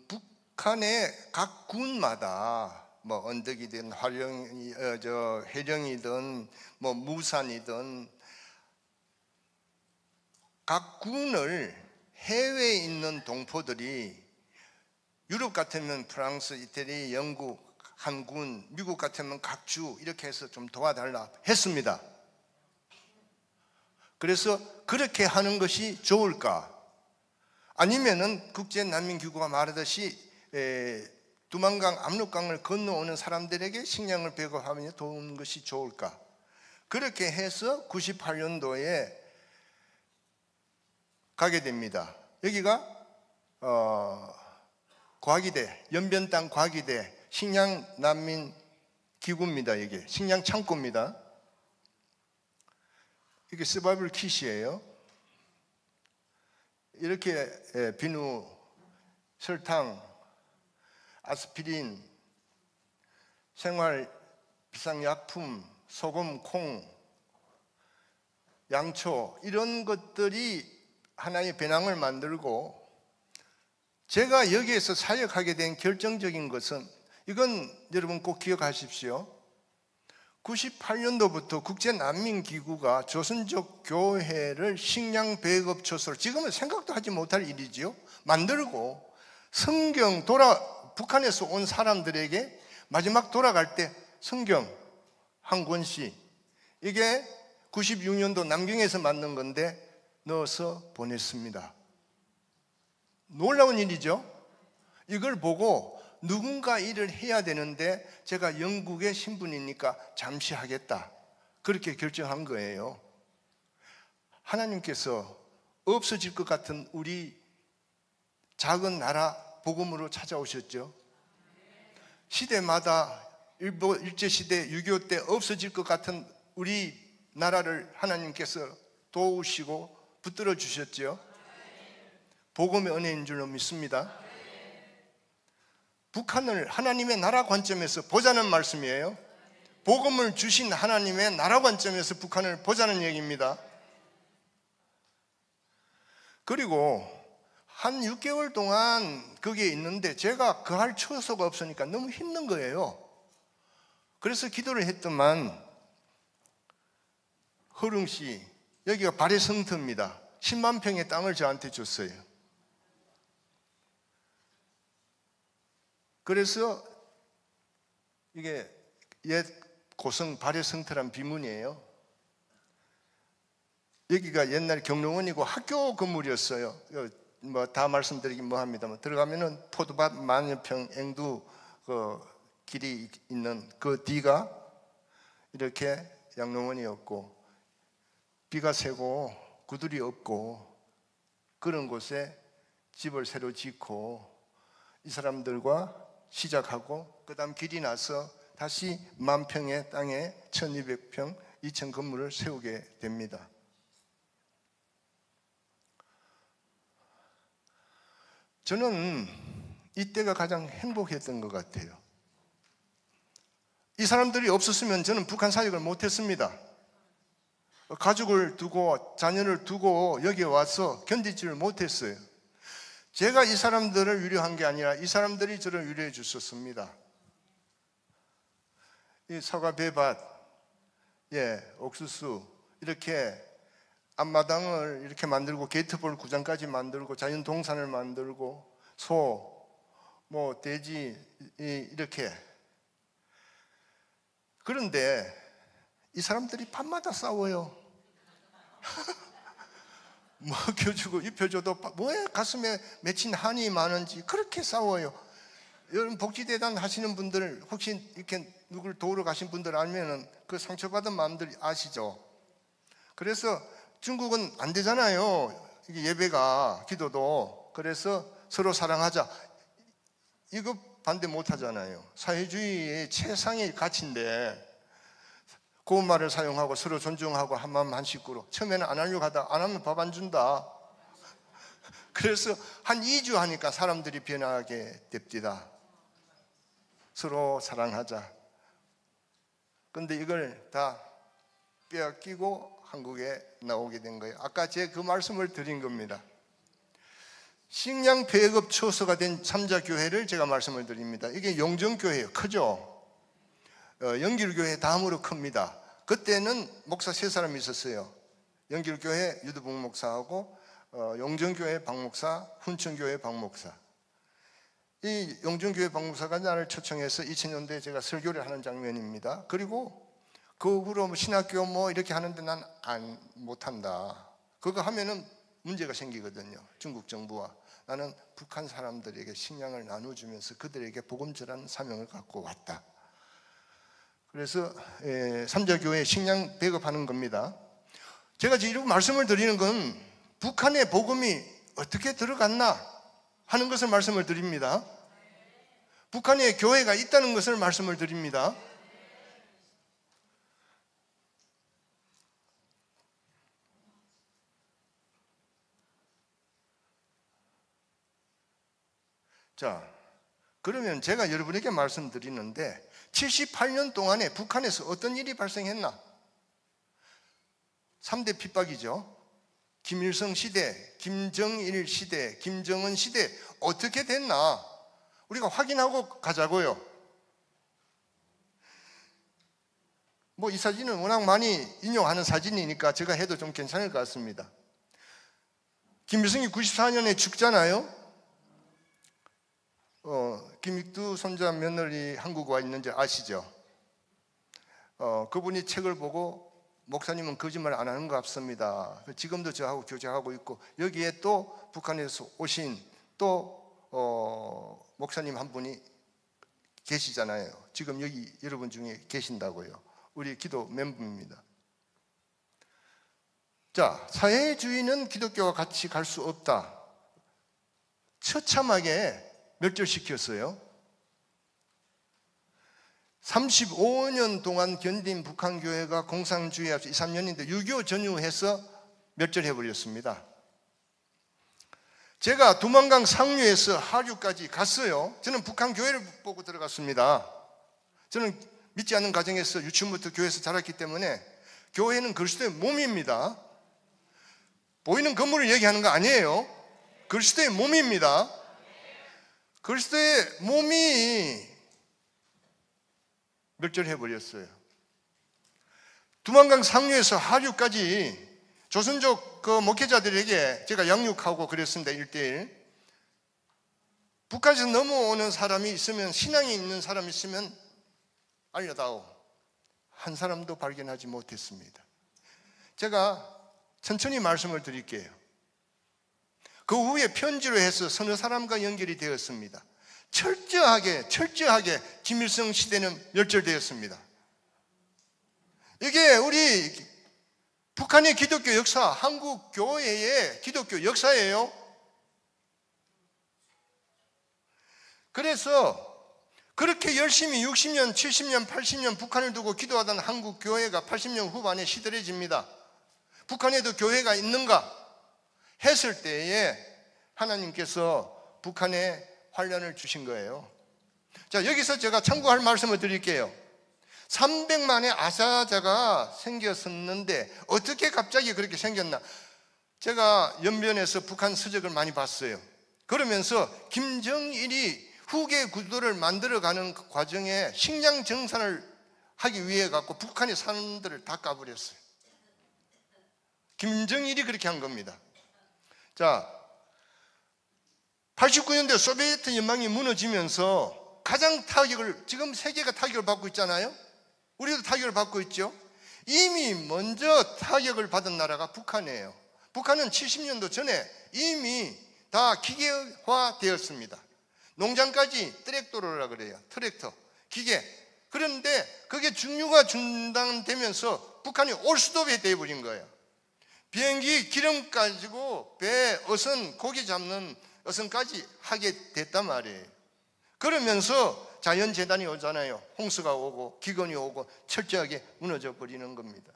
북한의 각 군마다 언덕이든 해령이든 무산이든 각 군을 해외에 있는 동포들이, 유럽 같으면 프랑스, 이태리, 영국 한 군, 미국 같으면 각 주 이렇게 해서 좀 도와달라 했습니다. 그래서 그렇게 하는 것이 좋을까? 아니면은 국제난민기구가 말하듯이 두만강, 압록강을 건너오는 사람들에게 식량을 배급하며 도우는 것이 좋을까? 그렇게 해서 98년도에 가게 됩니다. 여기가 과기대, 연변 땅 과기대 식량난민기구입니다. 이게 식량창고입니다. 이게 서바이벌 킷이에요. 이렇게 비누, 설탕, 아스피린, 생활 비상약품, 소금, 콩, 양초, 이런 것들이 하나의 배낭을 만들고, 제가 여기에서 사역하게 된 결정적인 것은, 이건 여러분 꼭 기억하십시오. 98년도부터 국제난민기구가 조선족 교회를 식량 배급 처소로, 지금은 생각도 하지 못할 일이지요, 만들고 성경 북한에서 온 사람들에게 마지막 돌아갈 때 성경 한 권씩, 이게 96년도 남경에서 만든 건데 넣어서 보냈습니다. 놀라운 일이죠. 이걸 보고 누군가 일을 해야 되는데 제가 영국의 신분이니까 잠시 하겠다, 그렇게 결정한 거예요. 하나님께서 없어질 것 같은 우리 작은 나라 복음으로 찾아오셨죠. 시대마다 일제시대 6.25 때 없어질 것 같은 우리 나라를 하나님께서 도우시고 붙들어 주셨죠. 복음의 은혜인 줄로 믿습니다. 북한을 하나님의 나라 관점에서 보자는 말씀이에요. 복음을 주신 하나님의 나라 관점에서 북한을 보자는 얘기입니다. 그리고 한 6개월 동안 거기에 있는데 제가 거할 처소가 없으니까 너무 힘든 거예요. 그래서 기도를 했더만 허릉시, 여기가 발해 성터입니다. 10만 평의 땅을 저한테 줬어요. 그래서 이게 옛 고성 발해 성터란 비문이에요. 여기가 옛날 경로원이고 학교 건물이었어요. 뭐 다 말씀드리긴 뭐합니다만 들어가면은 포도밭 만여 평 앵두 그 길이 있는 그 뒤가 이렇게 양로원이었고, 비가 새고 구들이 없고 그런 곳에 집을 새로 짓고 이 사람들과 시작하고, 그 다음 길이 나서 다시 10,000평의 땅에 1,200평 2,000 건물을 세우게 됩니다. 저는 이때가 가장 행복했던 것 같아요. 이 사람들이 없었으면 저는 북한 사역을 못했습니다. 가족을 두고 자녀를 두고 여기에 와서 견디지를 못했어요. 제가 이 사람들을 위로한 게 아니라 이 사람들이 저를 위로해 주셨습니다. 이 사과 배밭, 옥수수, 이렇게 앞마당을 이렇게 만들고 게이트볼 구장까지 만들고 자연 동산을 만들고 소, 뭐 돼지 이렇게. 그런데 이 사람들이 밤마다 싸워요. 먹여주고 입혀줘도 왜 가슴에 맺힌 한이 많은지 그렇게 싸워요. 여러분 복지대단 하시는 분들 혹시 이렇게 누굴 도우러 가신 분들 알면은 그 상처받은 마음들 아시죠? 그래서 중국은 안 되잖아요. 이게 예배가, 기도도. 그래서 서로 사랑하자, 이거 반대 못 하잖아요. 사회주의의 최상의 가치인데 고운말을 사용하고 서로 존중하고 한마음 한식구로. 처음에는 안 하려고 하다 안 하면 밥 안 준다. 그래서 한 2주 하니까 사람들이 변하게 됩니다. 서로 사랑하자. 근데 이걸 다 빼앗기고 한국에 나오게 된 거예요. 아까 제가 그 말씀을 드린 겁니다. 식량 배급 처소가 된 3자 교회를 제가 말씀을 드립니다. 이게 용정교회예요. 크죠? 영길교회 다음으로 큽니다. 그때는 목사 3사람이 있었어요. 영길교회 유두봉 목사하고 용정교회 박 목사, 훈천교회 박 목사. 이 용정교회 박 목사가 나를 초청해서 2000년대에 제가 설교를 하는 장면입니다. 그리고 그 후로 신학교 뭐 이렇게 하는데 난 못한다. 그거 하면은 문제가 생기거든요. 중국 정부와. 나는 북한 사람들에게 식량을 나눠주면서 그들에게 복음 전하는 사명을 갖고 왔다. 그래서 3자 교회 식량 배급하는 겁니다. 제가 지금 말씀을 드리는 건 북한의 복음이 어떻게 들어갔나 하는 것을 말씀을 드립니다. 북한에 교회가 있다는 것을 말씀을 드립니다. 자, 그러면 제가 여러분에게 말씀드리는데 78년 동안에 북한에서 어떤 일이 발생했나? 3대 핍박이죠. 김일성 시대, 김정일 시대, 김정은 시대 어떻게 됐나? 우리가 확인하고 가자고요. 뭐 이 사진은 워낙 많이 인용하는 사진이니까 제가 해도 좀 괜찮을 것 같습니다. 김일성이 94년에 죽잖아요. 김익두 손자 며느리 한국 와 있는지 아시죠? 그분이 책을 보고 목사님은 거짓말 안 하는 것 같습니다. 지금도 저하고 교제하고 있고 여기에 또 북한에서 오신 또 목사님 한 분이 계시잖아요. 지금 여기 여러분 중에 계신다고요. 우리 기도 멤버입니다. 자, 사회주의는 기독교와 같이 갈 수 없다. 처참하게 멸절시켰어요. 35년 동안 견딘 북한교회가 공산주의 앞서 2, 3년인데 6.25 전후해서 멸절해버렸습니다. 제가 두만강 상류에서 하류까지 갔어요. 저는 북한 교회를 보고 들어갔습니다. 저는 믿지 않는 가정에서 유치원부터 교회에서 자랐기 때문에 교회는 그리스도의 몸입니다. 보이는 건물을 얘기하는 거 아니에요. 그리스도의 몸입니다. 그리스도의 몸이 멸절해버렸어요. 두만강 상류에서 하류까지 조선족 그 목회자들에게 제가 양육하고 그랬습니다. 1대1. 북한에서 넘어오는 사람이 있으면, 신앙이 있는 사람이 있으면 알려다오. 한 사람도 발견하지 못했습니다. 제가 천천히 말씀을 드릴게요. 그 후에 편지로 해서 서너 사람과 연결이 되었습니다. 철저하게 김일성 시대는 멸절되었습니다. 이게 우리 북한의 기독교 역사, 한국 교회의 기독교 역사예요. 그래서 그렇게 열심히 60년, 70년, 80년 북한을 두고 기도하던 한국 교회가 80년 후반에 시들해집니다. 북한에도 교회가 있는가 했을 때에 하나님께서 북한에 환란을 주신 거예요. 자, 여기서 제가 참고할 말씀을 드릴게요. 300만의 아사자가 생겼었는데 어떻게 갑자기 그렇게 생겼나? 제가 연변에서 북한 서적을 많이 봤어요. 그러면서 김정일이 후계 구도를 만들어가는 과정에 식량 정산을 하기 위해 갖고 북한의 사람들을 다 까버렸어요. 김정일이 그렇게 한 겁니다. 자, 89년대 소비에트 연방이 무너지면서 가장 타격을, 지금 세계가 타격을 받고 있잖아요. 우리도 타격을 받고 있죠. 이미 먼저 타격을 받은 나라가 북한이에요. 북한은 70년도 전에 이미 다 기계화 되었습니다. 농장까지 트랙터라 그래요. 트랙터, 기계. 그런데 그게 중류가 중단되면서 북한이 올스톱이 되어버린 거예요. 비행기 기름 가지고 배, 어선, 고기 잡는 어선까지 하게 됐단 말이에요. 그러면서 자연재난이 오잖아요. 홍수가 오고 기근이 오고 철저하게 무너져 버리는 겁니다.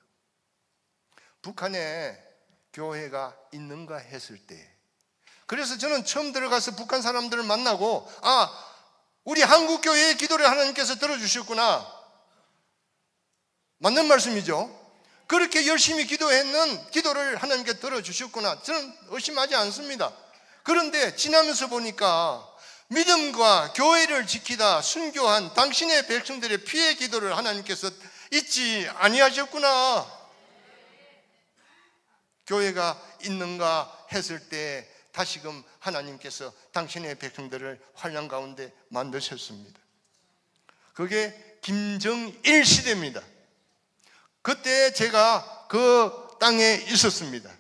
북한에 교회가 있는가 했을 때, 그래서 저는 처음 들어가서 북한 사람들을 만나고, 우리 한국교회의 기도를 하나님께서 들어주셨구나. 맞는 말씀이죠. 그렇게 열심히 기도했는 기도를 하나님께 들어주셨구나. 저는 의심하지 않습니다. 그런데 지나면서 보니까 믿음과 교회를 지키다 순교한 당신의 백성들의 피의 기도를 하나님께서 잊지 아니하셨구나. 교회가 있는가 했을 때 다시금 하나님께서 당신의 백성들을 환난 가운데 만드셨습니다. 그게 김정일 시대입니다. 그때 제가 그 땅에 있었습니다.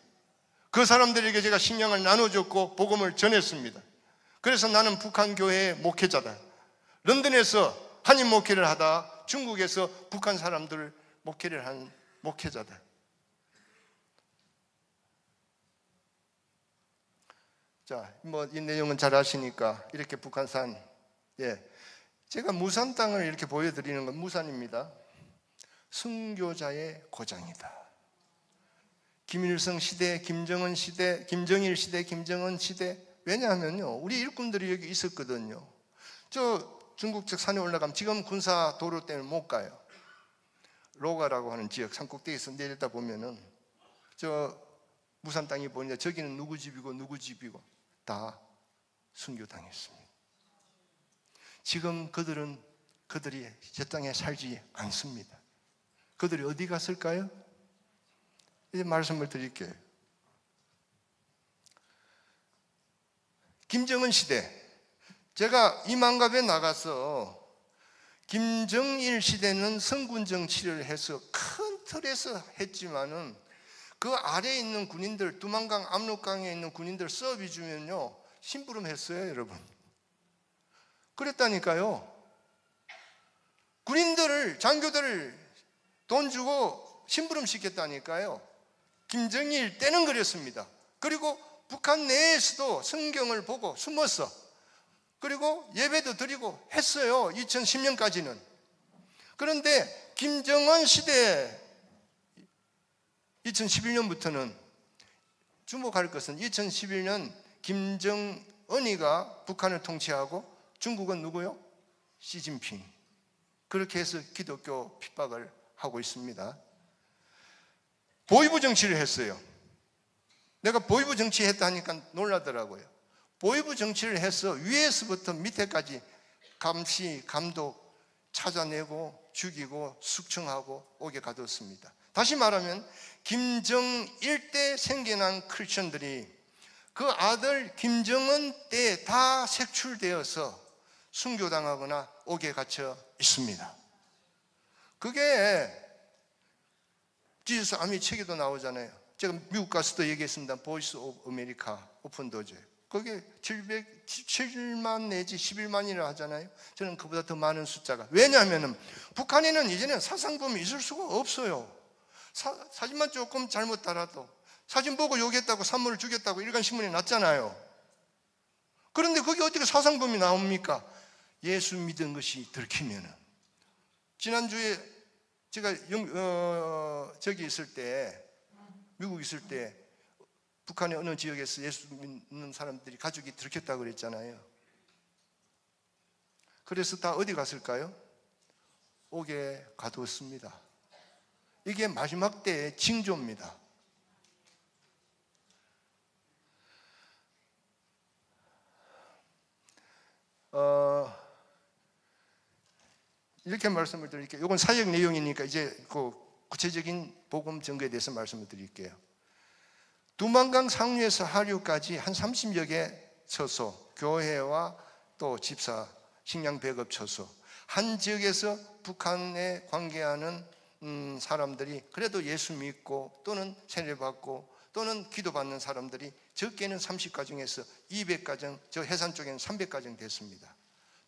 그 사람들에게 제가 식량을 나눠줬고 복음을 전했습니다. 그래서 나는 북한 교회의 목회자다. 런던에서 한인 목회를 하다 중국에서 북한 사람들을 목회를 한 목회자다. 자, 이 내용은 잘 아시니까 이렇게 북한산, 제가 무산 땅을 이렇게 보여드리는 건 무산입니다. 순교자의 고장이다. 김일성 시대, 김정은 시대, 김정일 시대, 김정은 시대. 왜냐하면요, 우리 일꾼들이 여기 있었거든요. 저 중국 측 산에 올라가면 지금 군사 도로 때문에 못 가요. 로가라고 하는 지역 산꼭대기에서 내렸다 보면은 저 무산 땅이 보이냐, 저기는 누구 집이고 누구 집이고 다 순교당했습니다. 지금 그들이 저 땅에 살지 않습니다. 그들이 어디 갔을까요? 이제 말씀을 드릴게요. 김정은 시대, 제가 이만갑에 나가서 김정일 시대는 성군 정치를 해서 큰 틀에서 했지만은 그 아래에 있는 군인들, 두만강 압록강에 있는 군인들 서비 주면요 심부름했어요, 여러분. 그랬다니까요. 군인들을, 장교들을 돈 주고 심부름 시켰다니까요. 김정일 때는 그랬습니다. 그리고 북한 내에서도 성경을 보고 숨었어. 그리고 예배도 드리고 했어요. 2010년까지는. 그런데 김정은 시대 2011년부터는 주목할 것은 2011년 김정은이가 북한을 통치하고 중국은 누구요? 시진핑. 그렇게 해서 기독교 핍박을 하고 있습니다. 보위부 정치를 했어요. 내가 보위부 정치 했다 하니까 놀라더라고요. 보위부 정치를 해서 위에서부터 밑에까지 감시, 감독 찾아내고 죽이고 숙청하고 옥에 가뒀습니다. 다시 말하면 김정일 때 생겨난 크리스천들이 그 아들 김정은 때에 다 색출되어서 순교당하거나 옥에 갇혀 있습니다. 그게 지저스 아미 책에도 나오잖아요. 제가 미국 가서도 얘기했습니다. 보이스 오브 아메리카 오픈 도제. 그게 7만 내지 11만이라 하잖아요. 저는 그보다 더 많은 숫자가. 왜냐하면 북한에는 이제는 사상범이 있을 수가 없어요. 사진만 조금 잘못 따라도 사진 보고 욕했다고 산모를 죽였다고 일간 신문에 났잖아요. 그런데 그게 어떻게 사상범이 나옵니까? 예수 믿은 것이 들키면은. 지난주에 제가 저기 있을 때, 미국 있을 때 북한의 어느 지역에서 예수 믿는 사람들이 가족이 들켰다고 그랬잖아요. 그래서 다 어디 갔을까요? 옥에 가두었습니다. 이게 마지막 때의 징조입니다. 이렇게 말씀을 드릴게요. 이건 사역 내용이니까 이제 그 구체적인 복음 증거에 대해서 말씀을 드릴게요. 두만강 상류에서 하류까지 한 30여 개 처소, 교회와 또 집사, 식량 배급 처소, 한 지역에서 북한에 관계하는 사람들이 그래도 예수 믿고 또는 세례받고 또는 기도받는 사람들이 적게는 30가정에서 200가정, 저 해산 쪽에는 300가정 됐습니다.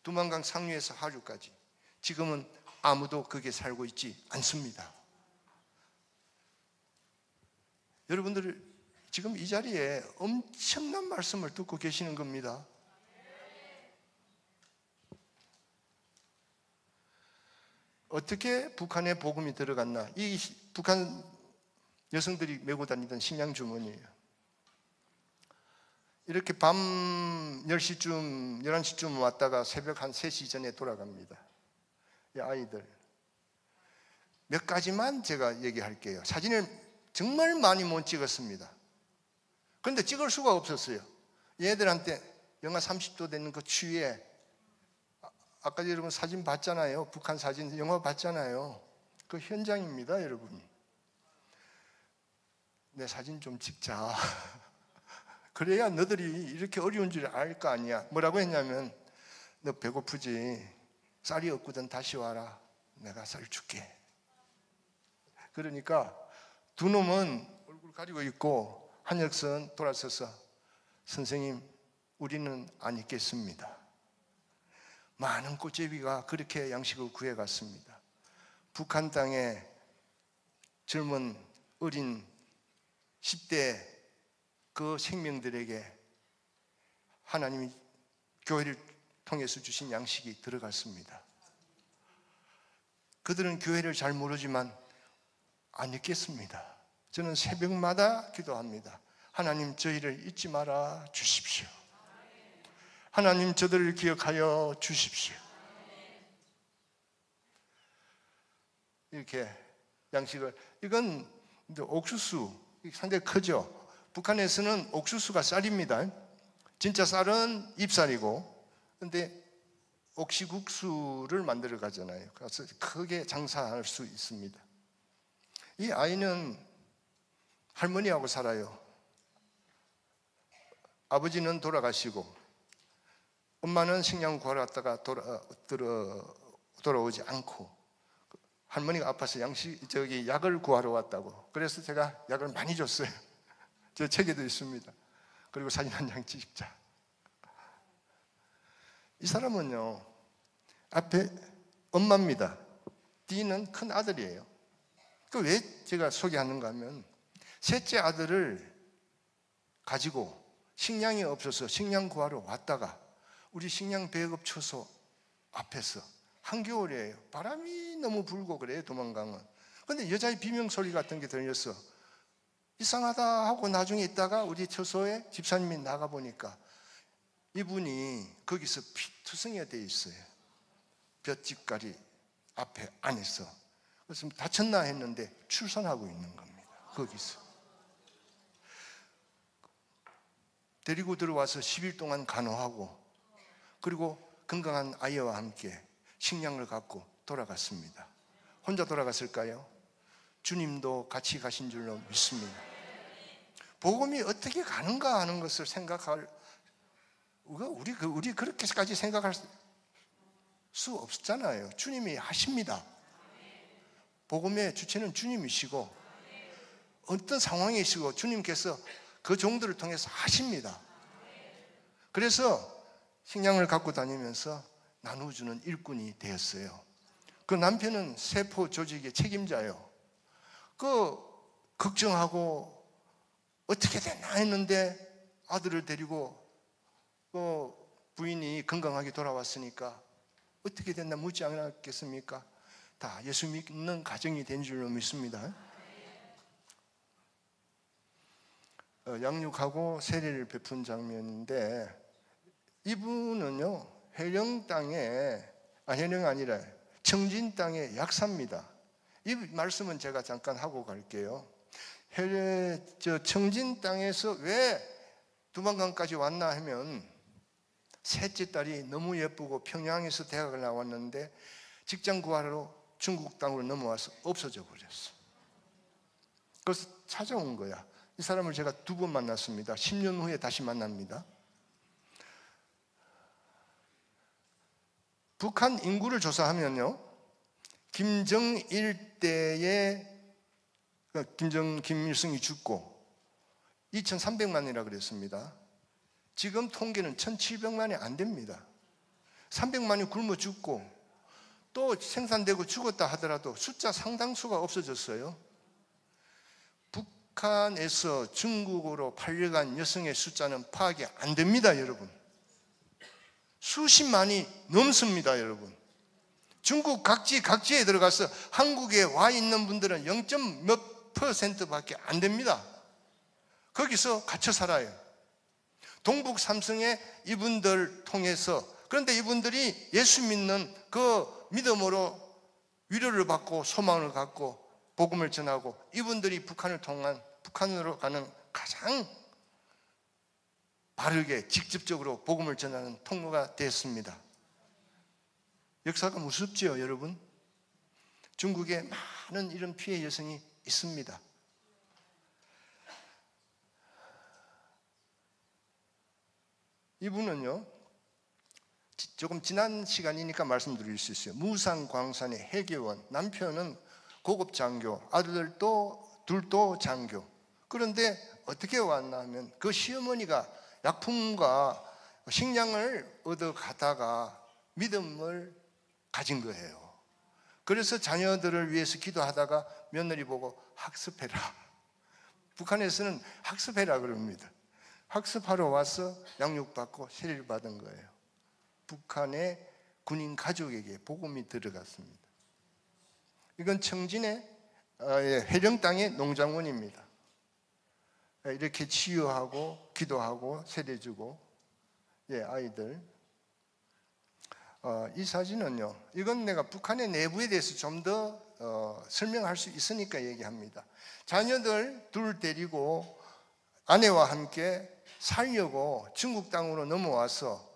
두만강 상류에서 하류까지. 지금은 아무도 거기에 살고 있지 않습니다. 여러분들 지금 이 자리에 엄청난 말씀을 듣고 계시는 겁니다. 어떻게 북한에 복음이 들어갔나? 이 북한 여성들이 메고 다니던 식량 주머니예요. 이렇게 밤 10시쯤, 11시쯤 왔다가 새벽 한 3시 전에 돌아갑니다. 이 아이들. 몇 가지만 제가 얘기할게요. 사진을 정말 많이 못 찍었습니다. 그런데 찍을 수가 없었어요. 얘들한테 영하 30도 되는 그 추위에, 아까 여러분 사진 봤잖아요. 북한 사진, 영화 봤잖아요. 그 현장입니다, 여러분. 내 사진 좀 찍자. 그래야 너들이 이렇게 어려운 줄 알 거 아니야. 뭐라고 했냐면, 너 배고프지? 쌀이 없거든 다시 와라. 내가 쌀 줄게. 그러니까 두 놈은 얼굴 가리고 있고 한 녀석은 돌아서서 선생님 우리는 안 있겠습니다. 많은 꽃제비가 그렇게 양식을 구해갔습니다. 북한 땅에 젊은 어린 10대 그 생명들에게 하나님이 교회를 통해서 주신 양식이 들어갔습니다. 그들은 교회를 잘 모르지만 안 잊겠습니다. 저는 새벽마다 기도합니다. 하나님 저희를 잊지 말아 주십시오. 하나님 저들을 기억하여 주십시오. 이렇게 양식을, 이건 옥수수 상당히 크죠. 북한에서는 옥수수가 쌀입니다. 진짜 쌀은 잎쌀이고, 근데 옥시국수를 만들어 가잖아요. 그래서 크게 장사할 수 있습니다. 이 아이는 할머니하고 살아요. 아버지는 돌아가시고 엄마는 식량 구하러 왔다가 돌아오지 않고, 할머니가 아파서 약을 구하러 왔다고. 그래서 제가 약을 많이 줬어요. 저 책에도 있습니다. 그리고 사진 한 장 찍자. 이 사람은요, 앞에 엄마입니다. D는 큰 아들이에요. 그 왜 제가 소개하는가 하면, 셋째 아들을 가지고 식량이 없어서 식량 구하러 왔다가 우리 식량 배급 처소 앞에서 한겨울이에요. 바람이 너무 불고 그래요, 도망가면. 근데 여자의 비명소리 같은 게 들려서 이 이상하다 하고 나중에 있다가 우리 처소에 집사님이 나가보니까 이분이 거기서 피투성이가 돼 있어요. 볏짚가리 앞에 안에서. 그래서 다쳤나 했는데 출산하고 있는 겁니다. 거기서 데리고 들어와서 10일 동안 간호하고, 그리고 건강한 아이와 함께 식량을 갖고 돌아갔습니다. 혼자 돌아갔을까요? 주님도 같이 가신 줄로 믿습니다. 복음이 어떻게 가는가 하는 것을 생각할, 우리 그렇게까지 생각할 수 없잖아요. 주님이 하십니다. 복음의 주체는 주님이시고, 어떤 상황이시고 주님께서 그 종들을 통해서 하십니다. 그래서 식량을 갖고 다니면서 나누어주는 일꾼이 되었어요. 그 남편은 세포 조직의 책임자요. 그 걱정하고 어떻게 되나 했는데 아들을 데리고 부인이 건강하게 돌아왔으니까 어떻게 됐나 묻지 않았겠습니까? 다 예수 믿는 가정이 된 줄로 믿습니다. 양육하고 세례를 베푼 장면인데, 이분은요 해령 땅에, 해령 아니라 청진 땅의 약사입니다. 이 말씀은 제가 잠깐 하고 갈게요. 청진 땅에서 왜 두만강까지 왔나 하면, 셋째 딸이 너무 예쁘고 평양에서 대학을 나왔는데 직장 구하러 중국 땅으로 넘어와서 없어져 버렸어. 그래서 찾아온 거야. 이 사람을 제가 2번 만났습니다. 10년 후에 다시 만납니다. 북한 인구를 조사하면요, 김정일 때에 김일성이 죽고 2300만이라 그랬습니다. 지금 통계는 1700만이 안 됩니다. 300만이 굶어 죽고 또 생산되고 죽었다 하더라도 숫자 상당수가 없어졌어요. 북한에서 중국으로 팔려간 여성의 숫자는 파악이 안 됩니다, 여러분. 수십만이 넘습니다, 여러분. 중국 각지에 들어가서 한국에 와 있는 분들은 0.몇% 밖에 안 됩니다. 거기서 갇혀 살아요. 동북 삼성의 이분들 통해서. 그런데 이분들이 예수 믿는 그 믿음으로 위로를 받고 소망을 갖고 복음을 전하고, 이분들이 북한으로 가는 가장 바르게 직접적으로 복음을 전하는 통로가 됐습니다. 역사가 무섭지요, 여러분? 중국에 많은 이런 피해 여성이 있습니다. 이분은요, 조금 지난 시간이니까 말씀드릴 수 있어요. 무상광산의 해계원, 남편은 고급 장교, 아들들도 둘도 장교. 그런데 어떻게 왔나 하면 그 시어머니가 약품과 식량을 얻어 가다가 믿음을 가진 거예요. 그래서 자녀들을 위해서 기도하다가 며느리 보고 학습해라. 북한에서는 학습해라 그럽니다. 학습하러 와서 양육받고 세례를 받은 거예요. 북한의 군인 가족에게 복음이 들어갔습니다. 이건 청진의 해령 땅의 농장원입니다. 이렇게 치유하고 기도하고 세례 주고, 아이들. 이 사진은요, 이건 내가 북한의 내부에 대해서 좀 더 설명할 수 있으니까 얘기합니다. 자녀들 둘 데리고 아내와 함께 살려고 중국 땅으로 넘어와서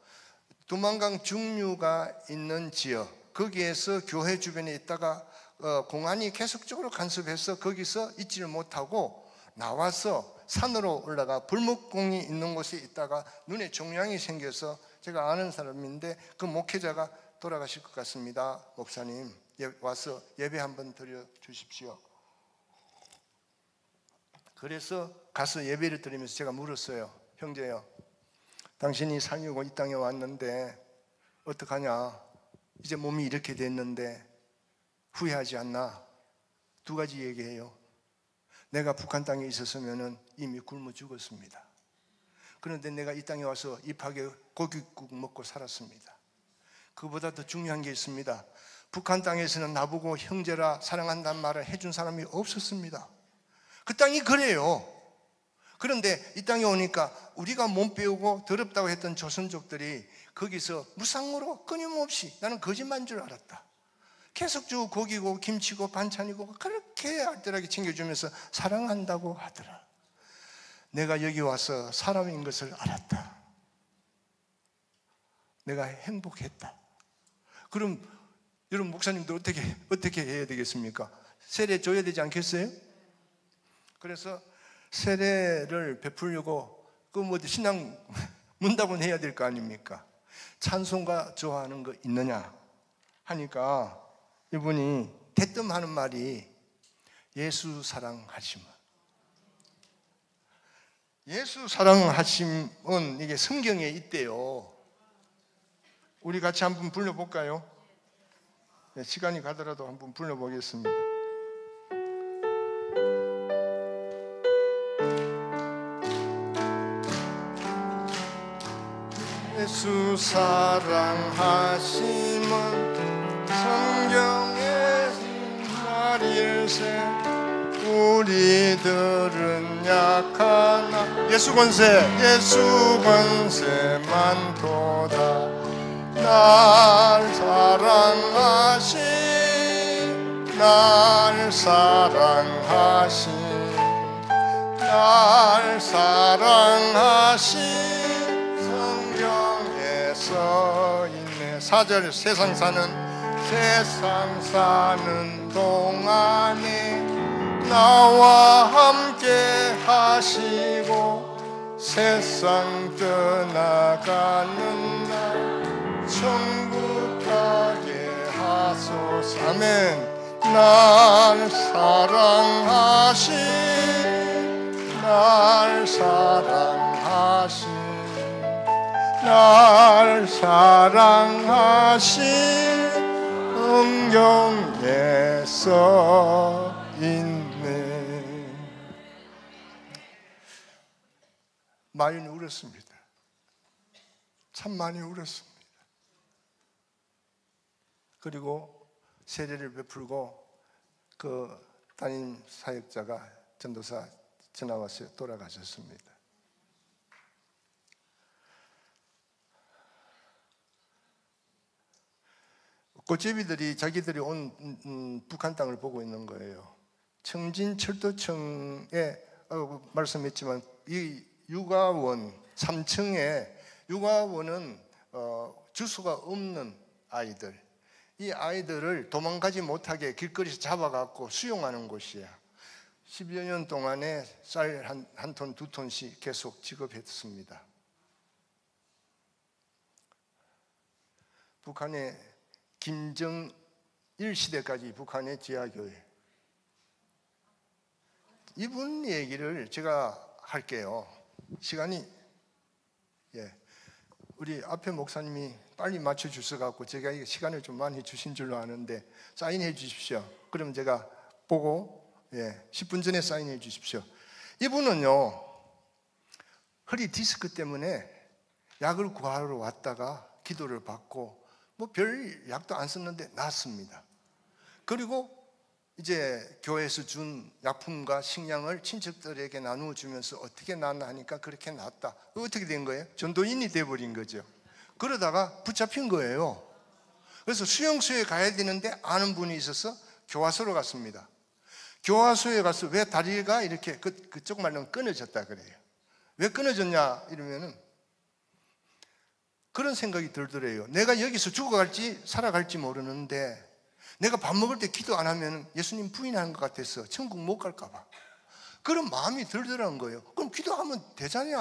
두만강 중류가 있는 지역, 거기에서 교회 주변에 있다가 공안이 계속적으로 간섭해서 거기서 있지를 못하고 나와서 산으로 올라가 불목공이 있는 곳에 있다가 눈에 종양이 생겨서, 제가 아는 사람인데 그 목회자가 돌아가실 것 같습니다. 목사님, 와서 예배 한번 드려 주십시오. 그래서 가서 예배를 드리면서 제가 물었어요. 형제요, 당신이 살려고 이 땅에 왔는데 어떡하냐? 이제 몸이 이렇게 됐는데 후회하지 않나? 2가지 얘기해요. 내가 북한 땅에 있었으면 이미 굶어 죽었습니다. 그런데 내가 이 땅에 와서 입하게 고깃국 먹고 살았습니다. 그보다 더 중요한 게 있습니다. 북한 땅에서는 나보고 형제라 사랑한다는 말을 해준 사람이 없었습니다. 그 땅이 그래요. 그런데 이 땅에 오니까 우리가 몸 배우고 더럽다고 했던 조선족들이 거기서 무상으로 끊임없이, 나는 거짓말인 줄 알았다, 계속 주고 고기고 김치고 반찬이고 그렇게 알뜰하게 챙겨주면서 사랑한다고 하더라. 내가 여기 와서 사람인 것을 알았다. 내가 행복했다. 그럼 여러분 목사님들 어떻게 해야 되겠습니까? 세례 줘야 되지 않겠어요? 그래서 세례를 베풀려고 그 뭐 신앙 문답은 해야 될 거 아닙니까? 찬송가 좋아하는 거 있느냐 하니까 이분이 대뜸 하는 말이 예수 사랑하심은 이게 성경에 있대요. 우리 같이 한번 불러볼까요? 네, 시간이 가더라도 한번 불러보겠습니다. 예수 사랑하심은 성경에 말일세 우리들은 약하나 예수 권세만 도다 날 사랑하신 성경에 써있네. 4절 세상 사는 동안에 나와 함께 하시고 세상 떠나가는 날 천국 가게 하소서. 아멘. 날 사랑하신 성경에 써있네. 많이 울었습니다. 참 많이 울었습니다. 그리고 세례를 베풀고 그 담임 사역자가 전도사 지나왔어요. 돌아가셨습니다. 꽃제비들이 자기들이 온 북한 땅을 보고 있는 거예요. 청진철도청에 말씀했지만 이 육아원 3층에 육아원은 주소가 없는 아이들, 이 아이들을 도망가지 못하게 길거리에서 잡아갖고 수용하는 곳이야. 10여 년 동안에 쌀 한 톤, 2톤씩 계속 지급했습니다. 북한의 김정일 시대까지 북한의 지하교회, 이분 얘기를 제가 할게요. 시간이 우리 앞에 목사님이 빨리 맞춰주셔서 제가 시간을 좀 많이 주신 줄로 아는데 사인해 주십시오. 그럼 제가 보고 10분 전에 사인해 주십시오. 이분은요 허리 디스크 때문에 약을 구하러 왔다가 기도를 받고 뭐 별 약도 안 썼는데 낫습니다. 그리고 이제 교회에서 준 약품과 식량을 친척들에게 나누어 주면서 어떻게 낫나 하니까 그렇게 낫다. 어떻게 된 거예요? 전도인이 돼버린 거죠. 그러다가 붙잡힌 거예요. 그래서 수용소에 가야 되는데 아는 분이 있어서 교화소로 갔습니다. 교화소에 가서 왜 다리가 이렇게 그쪽 말로는 끊어졌다 그래요. 왜 끊어졌냐 이러면은 그런 생각이 들더래요. 내가 여기서 죽어갈지 살아갈지 모르는데 내가 밥 먹을 때 기도 안 하면 예수님 부인하는 것 같아서 천국 못 갈까 봐 그런 마음이 들더라는 거예요. 그럼 기도하면 되잖냐.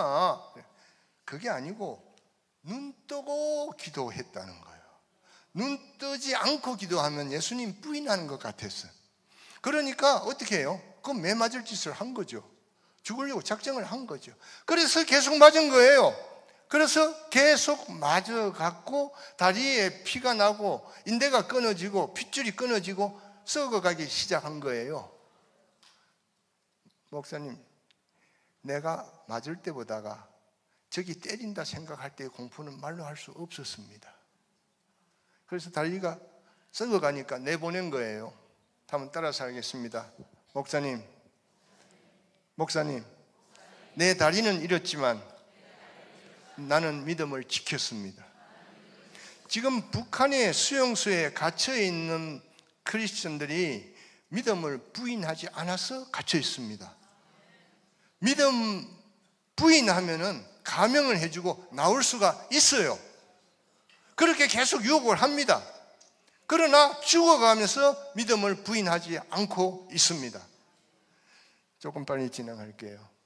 그게 아니고 눈 뜨고 기도했다는 거예요. 눈 뜨지 않고 기도하면 예수님 부인하는 것 같아서. 그러니까 어떻게 해요? 그건 매 맞을 짓을 한 거죠. 죽으려고 작정을 한 거죠. 그래서 계속 맞은 거예요. 그래서 계속 맞아갖고 다리에 피가 나고 인대가 끊어지고 핏줄이 끊어지고 썩어가기 시작한 거예요. 목사님, 내가 맞을 때보다가 저기 때린다 생각할 때의 공포는 말로 할 수 없었습니다. 그래서 다리가 썩어가니까 내보낸 거예요. 한번 따라서 하겠습니다. 목사님, 내 다리는 잃었지만 나는 믿음을 지켰습니다. 지금 북한의 수용소에 갇혀 있는 크리스천들이 믿음을 부인하지 않아서 갇혀 있습니다. 믿음 부인하면은 가명을 해주고 나올 수가 있어요. 그렇게 계속 유혹을 합니다. 그러나 죽어가면서 믿음을 부인하지 않고 있습니다. 조금 빨리 진행할게요.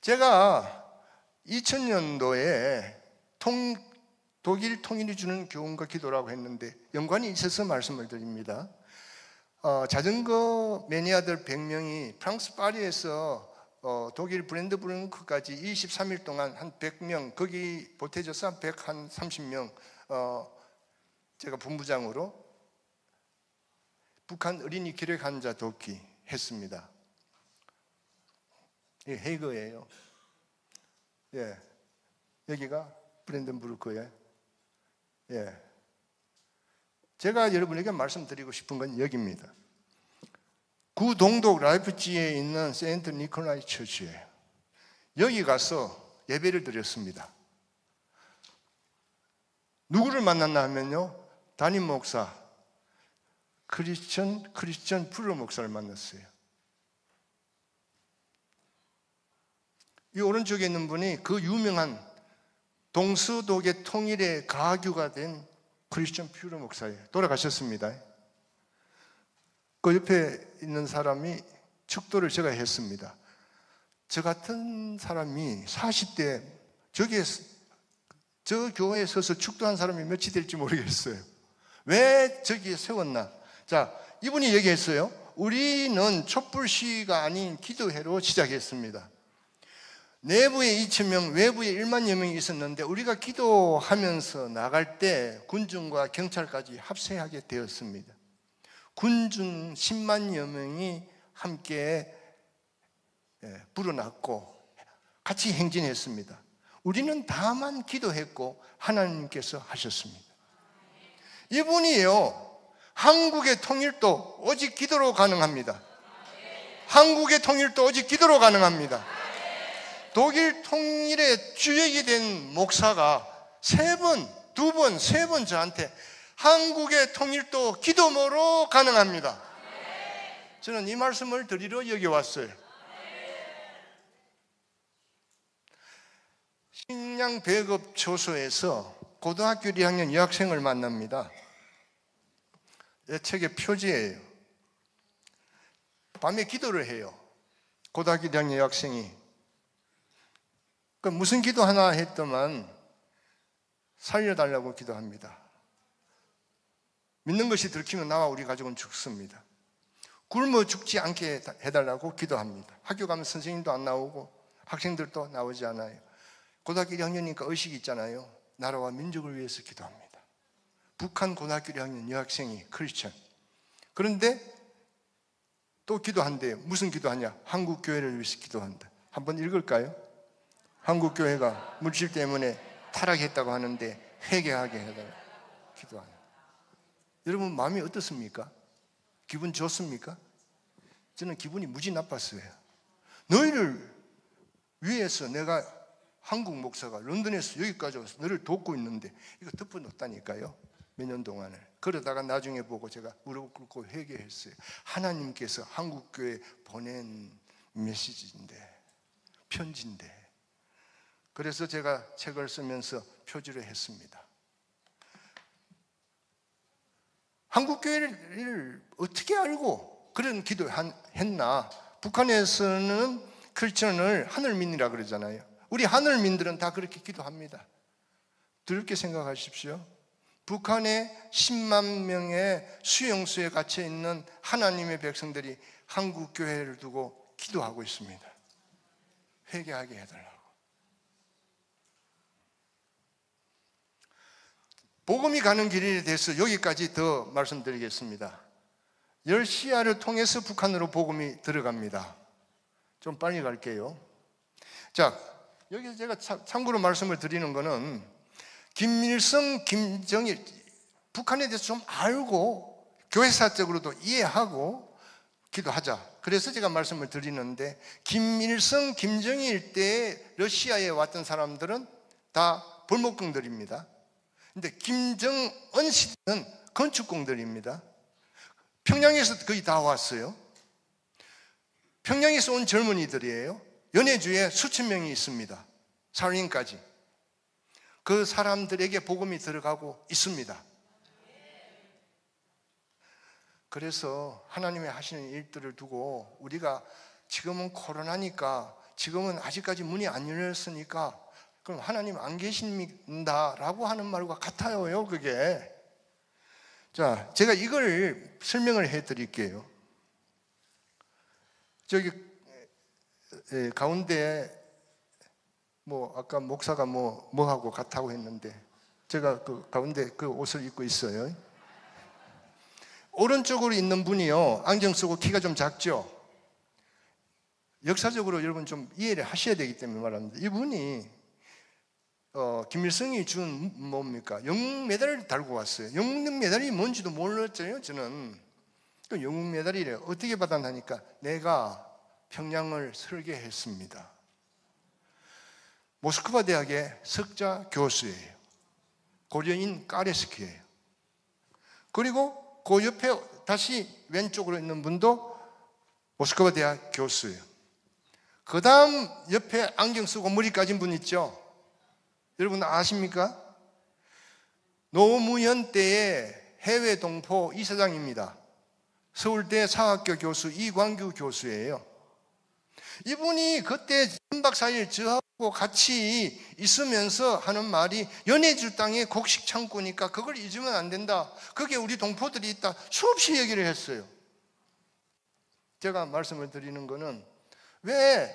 제가 2000년도에 독일 통일이 주는 교훈과 기도라고 했는데 연관이 있어서 말씀을 드립니다. 자전거 매니아들 100명이 프랑스 파리에서 독일 브랜드부르크까지 23일 동안 한 100명, 거기 보태져서 한 130명, 제가 본부장으로 북한 어린이 기력 환자 돕기 했습니다. 이게 헤이거예요. 여기가 브랜덴부르크예요. 제가 여러분에게 말씀드리고 싶은 건 여기입니다. 구동독 라이프치히에 있는 세인트 니콜라이 처치예요. 여기 가서 예배를 드렸습니다. 누구를 만났나 하면요, 담임 목사, 크리스천 프로 목사를 만났어요. 이 오른쪽에 있는 분이 그 유명한 동서독의 통일의 가교가 된 크리스천 퓨러 목사예요. 돌아가셨습니다. 그 옆에 있는 사람이 축도를 제가 했습니다. 저 같은 사람이 40대 저 교회에 서서 축도한 사람이 몇이 될지 모르겠어요. 왜 저기에 세웠나? 자, 이분이 얘기했어요. 우리는 촛불시위가 아닌 기도회로 시작했습니다. 내부에 2,000명, 외부에 1만여 명이 있었는데 우리가 기도하면서 나갈 때 군중과 경찰까지 합세하게 되었습니다. 군중 10만여 명이 함께 불어났고 같이 행진했습니다. 우리는 다만 기도했고 하나님께서 하셨습니다. 이분이요, 한국의 통일도 오직 기도로 가능합니다. 한국의 통일도 오직 기도로 가능합니다. 독일 통일의 주역이 된 목사가 두 번, 세 번 저한테 한국의 통일도 기도모로 가능합니다. 저는 이 말씀을 드리러 여기 왔어요. 식량 배급 초소에서 고등학교 1학년 여학생을 만납니다. 이 책의 표지예요. 밤에 기도를 해요. 고등학교 1학년 여학생이. 무슨 기도 하나 했더만 살려달라고 기도합니다. 믿는 것이 들키면 나와 우리 가족은 죽습니다. 굶어 죽지 않게 해달라고 기도합니다. 학교 가면 선생님도 안 나오고 학생들도 나오지 않아요. 고등학교 1학년이니까 의식이 있잖아요. 나라와 민족을 위해서 기도합니다. 북한 고등학교 1학년 여학생이 크리스천. 그런데 또 기도한대요. 무슨 기도하냐? 한국교회를 위해서 기도한다. 한번 읽을까요? 한국교회가 물질 때문에 타락했다고 하는데 회개하게 해달라 기도하는. 여러분 마음이 어떻습니까? 기분 좋습니까? 저는 기분이 무지 나빴어요. 너희를 위해서 내가 한국 목사가 런던에서 여기까지 와서 너를 돕고 있는데 이거 덮어놓다니까요. 몇 년 동안을. 그러다가 나중에 보고 제가 무릎 꿇고 회개했어요. 하나님께서 한국교회에 보낸 메시지인데, 편지인데. 그래서 제가 책을 쓰면서 표지를 했습니다. 한국교회를 어떻게 알고 그런 기도를 했나? 북한에서는 크리스천을 하늘민이라 그러잖아요. 우리 하늘민들은 다 그렇게 기도합니다. 두렵게 생각하십시오. 북한의 10만 명의 수용소에 갇혀 있는 하나님의 백성들이 한국교회를 두고 기도하고 있습니다. 회개하게 해달라고. 복음이 가는 길에 대해서 여기까지 더 말씀드리겠습니다. 열시야를 통해서 북한으로 복음이 들어갑니다. 좀 빨리 갈게요. 자, 여기서 제가 참고로 말씀을 드리는 거는 김일성, 김정일 북한에 대해서 좀 알고 교회사적으로도 이해하고 기도하자. 그래서 제가 말씀을 드리는데, 김일성, 김정일 때 러시아에 왔던 사람들은 다 벌목공들입니다. 근데 김정은 시대는 건축공들입니다. 평양에서 거의 다 왔어요. 평양에서 온 젊은이들이에요. 연해주에 수천 명이 있습니다. 살인까지. 그 사람들에게 복음이 들어가고 있습니다. 그래서 하나님의 하시는 일들을 두고 우리가 지금은 코로나니까, 지금은 아직까지 문이 안 열렸으니까 그럼 하나님 안 계십니다 라고 하는 말과 같아요. 그게. 자, 제가 이걸 설명을 해 드릴게요. 저기 가운데 아까 목사가 뭐하고 같다고 했는데, 제가 그 가운데 그 옷을 입고 있어요. 오른쪽으로 있는 분이요, 안경 쓰고 키가 좀 작죠. 역사적으로 여러분 좀 이해를 하셔야 되기 때문에 말합니다. 이분이 김일성이 준 뭡니까? 영웅 메달을 달고 왔어요. 영웅 메달이 뭔지도 몰랐어요. 저는 그 영웅 메달이래. 어떻게 받았나니까 내가 평양을 설계했습니다. 모스크바 대학의 석자 교수예요. 고려인 까레스키예요. 그리고 그 옆에 다시 왼쪽으로 있는 분도 모스크바 대학 교수예요. 그 다음 옆에 안경 쓰고 머리 까진 분 있죠? 여러분 아십니까? 노무현 때의 해외 동포 이사장입니다. 서울대 사학교 교수 이광규 교수예요. 이분이 그때 3박 4일 저하고 같이 있으면서 하는 말이, 연해주 땅에 곡식 창고니까 그걸 잊으면 안 된다. 그게 우리 동포들이 있다. 수없이 얘기를 했어요. 제가 말씀을 드리는 거는, 왜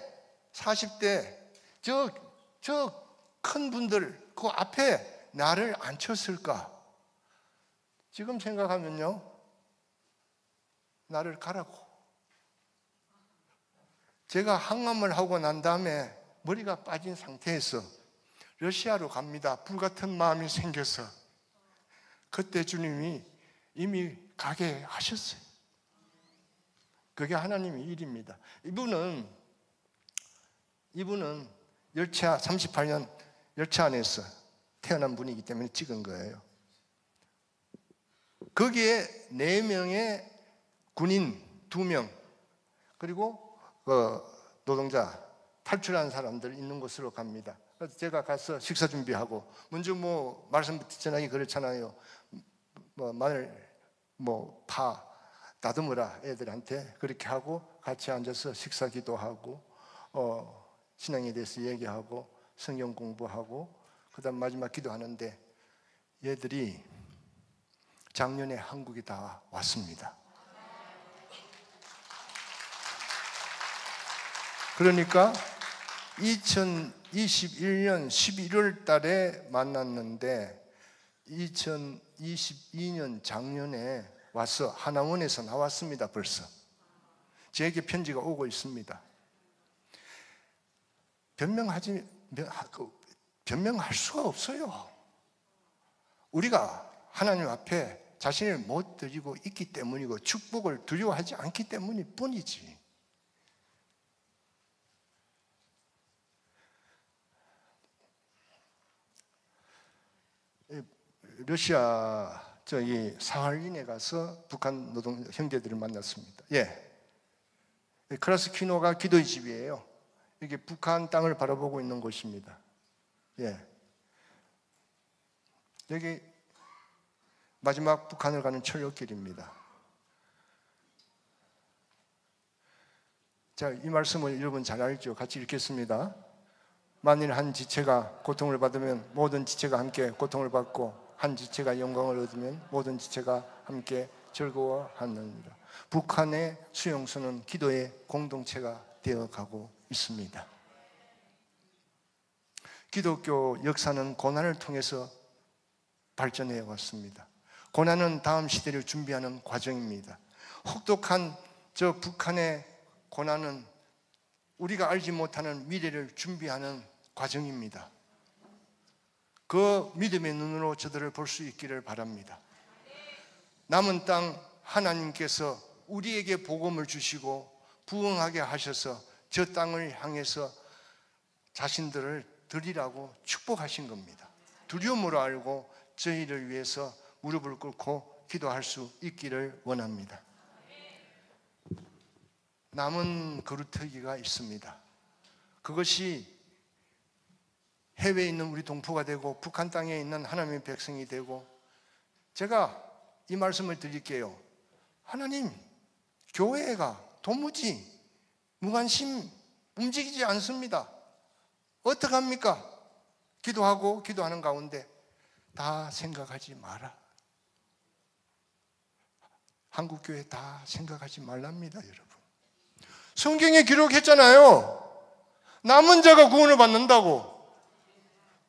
40대 저 큰 분들 그 앞에 나를 앉혔을까? 지금 생각하면요, 나를 가라고. 제가 항암을 하고 난 다음에 머리가 빠진 상태에서 러시아로 갑니다. 불같은 마음이 생겨서 그때 주님이 이미 가게 하셨어요. 그게 하나님의 일입니다. 이분은 열차 38년 열차 안에서 태어난 분이기 때문에 찍은 거예요. 거기에 4명의 군인 2명, 그리고 노동자 탈출한 사람들 있는 곳으로 갑니다. 그래서 제가 가서 식사 준비하고, 먼저 말씀 전하기 그렇잖아요. 마늘 파 다듬으라 애들한테 그렇게 하고 같이 앉아서 식사 기도하고 신앙에 대해서 얘기하고 성경 공부하고 그다음 마지막 기도하는데, 얘들이 작년에 한국에 다 왔습니다. 그러니까 2021년 11월 달에 만났는데 2022년 작년에 와서 하나원에서 나왔습니다. 벌써 제게 편지가 오고 있습니다. 변명할 수가 없어요. 우리가 하나님 앞에 자신을 못 드리고 있기 때문이고 축복을 두려워하지 않기 때문일 뿐이지. 러시아 저기 사할린에 가서 북한 노동 형제들을 만났습니다. 크라스키노가 기도의 집이에요. 이게 북한 땅을 바라보고 있는 곳입니다. 여기 마지막 북한을 가는 철로길입니다. 자, 이 말씀을 여러분 잘 알죠? 같이 읽겠습니다. 만일 한 지체가 고통을 받으면 모든 지체가 함께 고통을 받고, 한 지체가 영광을 얻으면 모든 지체가 함께 즐거워하느니라. 북한의 수용소는 기도의 공동체가 되어가고 있습니다. 기독교 역사는 고난을 통해서 발전해 왔습니다. 고난은 다음 시대를 준비하는 과정입니다. 혹독한 저 북한의 고난은 우리가 알지 못하는 미래를 준비하는 과정입니다. 그 믿음의 눈으로 저들을 볼 수 있기를 바랍니다. 남은 땅 하나님께서 우리에게 복음을 주시고 부흥하게 하셔서 저 땅을 향해서 자신들을 드리라고 축복하신 겁니다. 두려움으로 알고 저희를 위해서 무릎을 꿇고 기도할 수 있기를 원합니다. 남은 그루터기가 있습니다. 그것이 해외에 있는 우리 동포가 되고 북한 땅에 있는 하나님의 백성이 되고, 제가 이 말씀을 드릴게요. 하나님, 교회가 도무지 무관심 움직이지 않습니다. 어떡합니까? 기도하는 가운데 다 생각하지 마라. 한국교회 다 생각하지 말랍니다, 여러분. 성경에 기록했잖아요. 남은 자가 구원을 받는다고.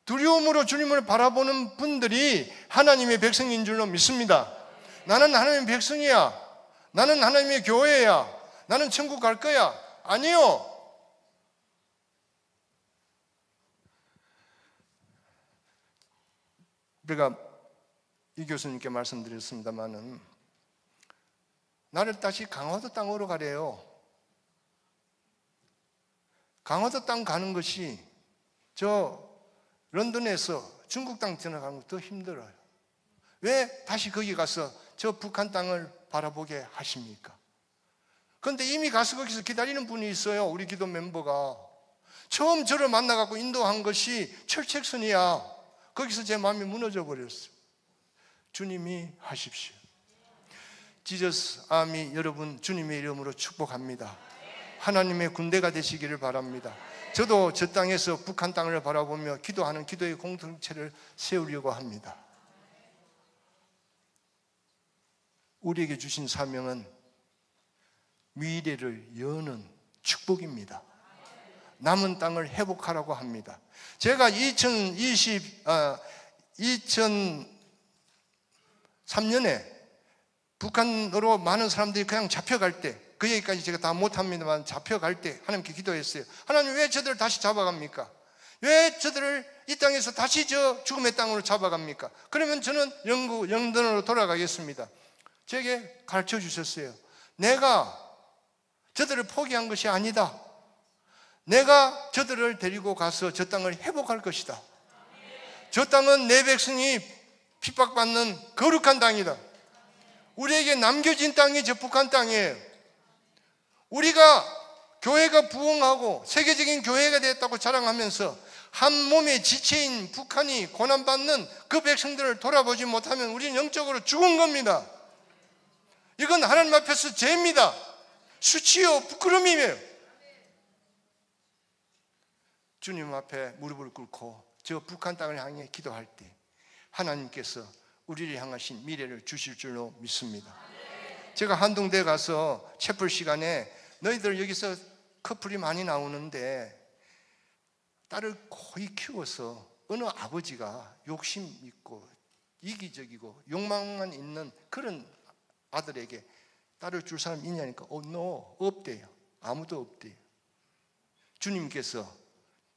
두려움으로 주님을 바라보는 분들이 하나님의 백성인 줄로 믿습니다. 나는 하나님의 백성이야. 나는 하나님의 교회야. 나는 천국 갈 거야. 아니요. 제가 이 교수님께 말씀드렸습니다마는 나를 다시 강화도 땅으로 가래요. 강화도 땅 가는 것이 저 런던에서 중국 땅 지나가는 것도 힘들어요. 왜 다시 거기 가서 저 북한 땅을 바라보게 하십니까? 그런데 이미 가서 거기서 기다리는 분이 있어요. 우리 기도 멤버가. 처음 저를 만나갖고 인도한 것이 철책선이야. 거기서 제 마음이 무너져 버렸어요. 주님이 하십시오. 지저스 아미 여러분, 주님의 이름으로 축복합니다. 하나님의 군대가 되시기를 바랍니다. 저도 저 땅에서 북한 땅을 바라보며 기도하는 기도의 공동체를 세우려고 합니다. 우리에게 주신 사명은 미래를 여는 축복입니다. 남은 땅을 회복하라고 합니다. 제가 2003년에 북한으로 많은 사람들이 그냥 잡혀갈 때, 그 얘기까지 제가 다 못합니다만 잡혀갈 때 하나님께 기도했어요. 하나님, 왜 저들을 다시 잡아갑니까? 왜 저들을 이 땅에서 다시 저 죽음의 땅으로 잡아갑니까? 그러면 저는 영등으로 돌아가겠습니다. 제게 가르쳐 주셨어요. 내가 저들을 포기한 것이 아니다. 내가 저들을 데리고 가서 저 땅을 회복할 것이다. 저 땅은 내 백성이 핍박받는 거룩한 땅이다. 우리에게 남겨진 땅이 저 북한 땅이에요. 우리가 교회가 부흥하고 세계적인 교회가 되었다고 자랑하면서 한 몸의 지체인 북한이 고난받는 그 백성들을 돌아보지 못하면 우리는 영적으로 죽은 겁니다. 이건 하나님 앞에서 죄입니다. 수치요 부끄러움이에요. 주님 앞에 무릎을 꿇고 저 북한 땅을 향해 기도할 때 하나님께서 우리를 향하신 미래를 주실 줄로 믿습니다. 제가 한동대에 가서 채플 시간에 너희들 여기서 커플이 많이 나오는데 딸을 고이 키워서 어느 아버지가 욕심 있고 이기적이고 욕망만 있는 그런 아들에게 딸을 줄 사람 있냐니까 no, 없대요. 아무도 없대요. 주님께서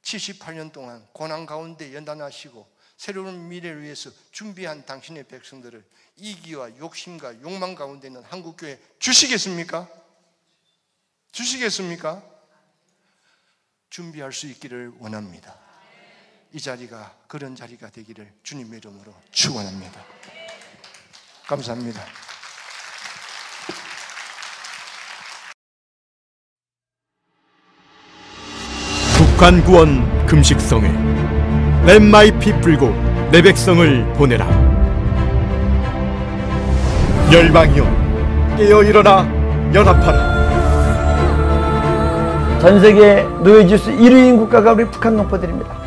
78년 동안 고난 가운데 연단하시고 새로운 미래를 위해서 준비한 당신의 백성들을 이기와 욕심과 욕망 가운데 있는 한국교회 주시겠습니까? 주시겠습니까? 준비할 수 있기를 원합니다. 이 자리가 그런 자리가 되기를 주님의 이름으로 축원합니다. 감사합니다. 북한 구원 금식성에 Let my 피 불고 내 백성을 보내라. 열방이여 깨어 일어나 연합하라. 전 세계 노예지수 1위인 국가가 우리 북한 농포들입니다.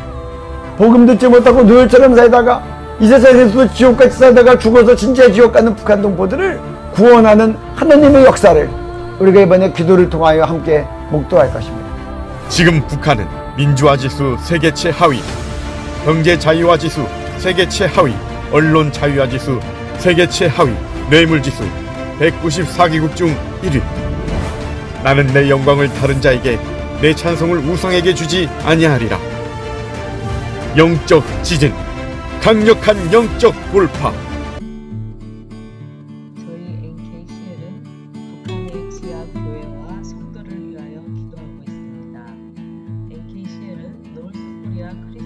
복음 듣지 못하고 노예처럼 살다가 이 세상에서도 지옥같이 살다가 죽어서 진짜 지옥 가는 북한 동포들을 구원하는 하나님의 역사를 우리가 이번에 기도를 통하여 함께 목도할 것입니다. 지금 북한은 민주화 지수 세계 최하위, 경제 자유화 지수 세계 최하위, 언론 자유화 지수 세계 최하위, 뇌물 지수 194개국 중 1위. 나는 내 영광을 다른 자에게, 내 찬송을 우상에게 주지 아니하리라. 영적 지진, 강력한 영적 돌파. 저희 NKCL은 북한의 할렐루야.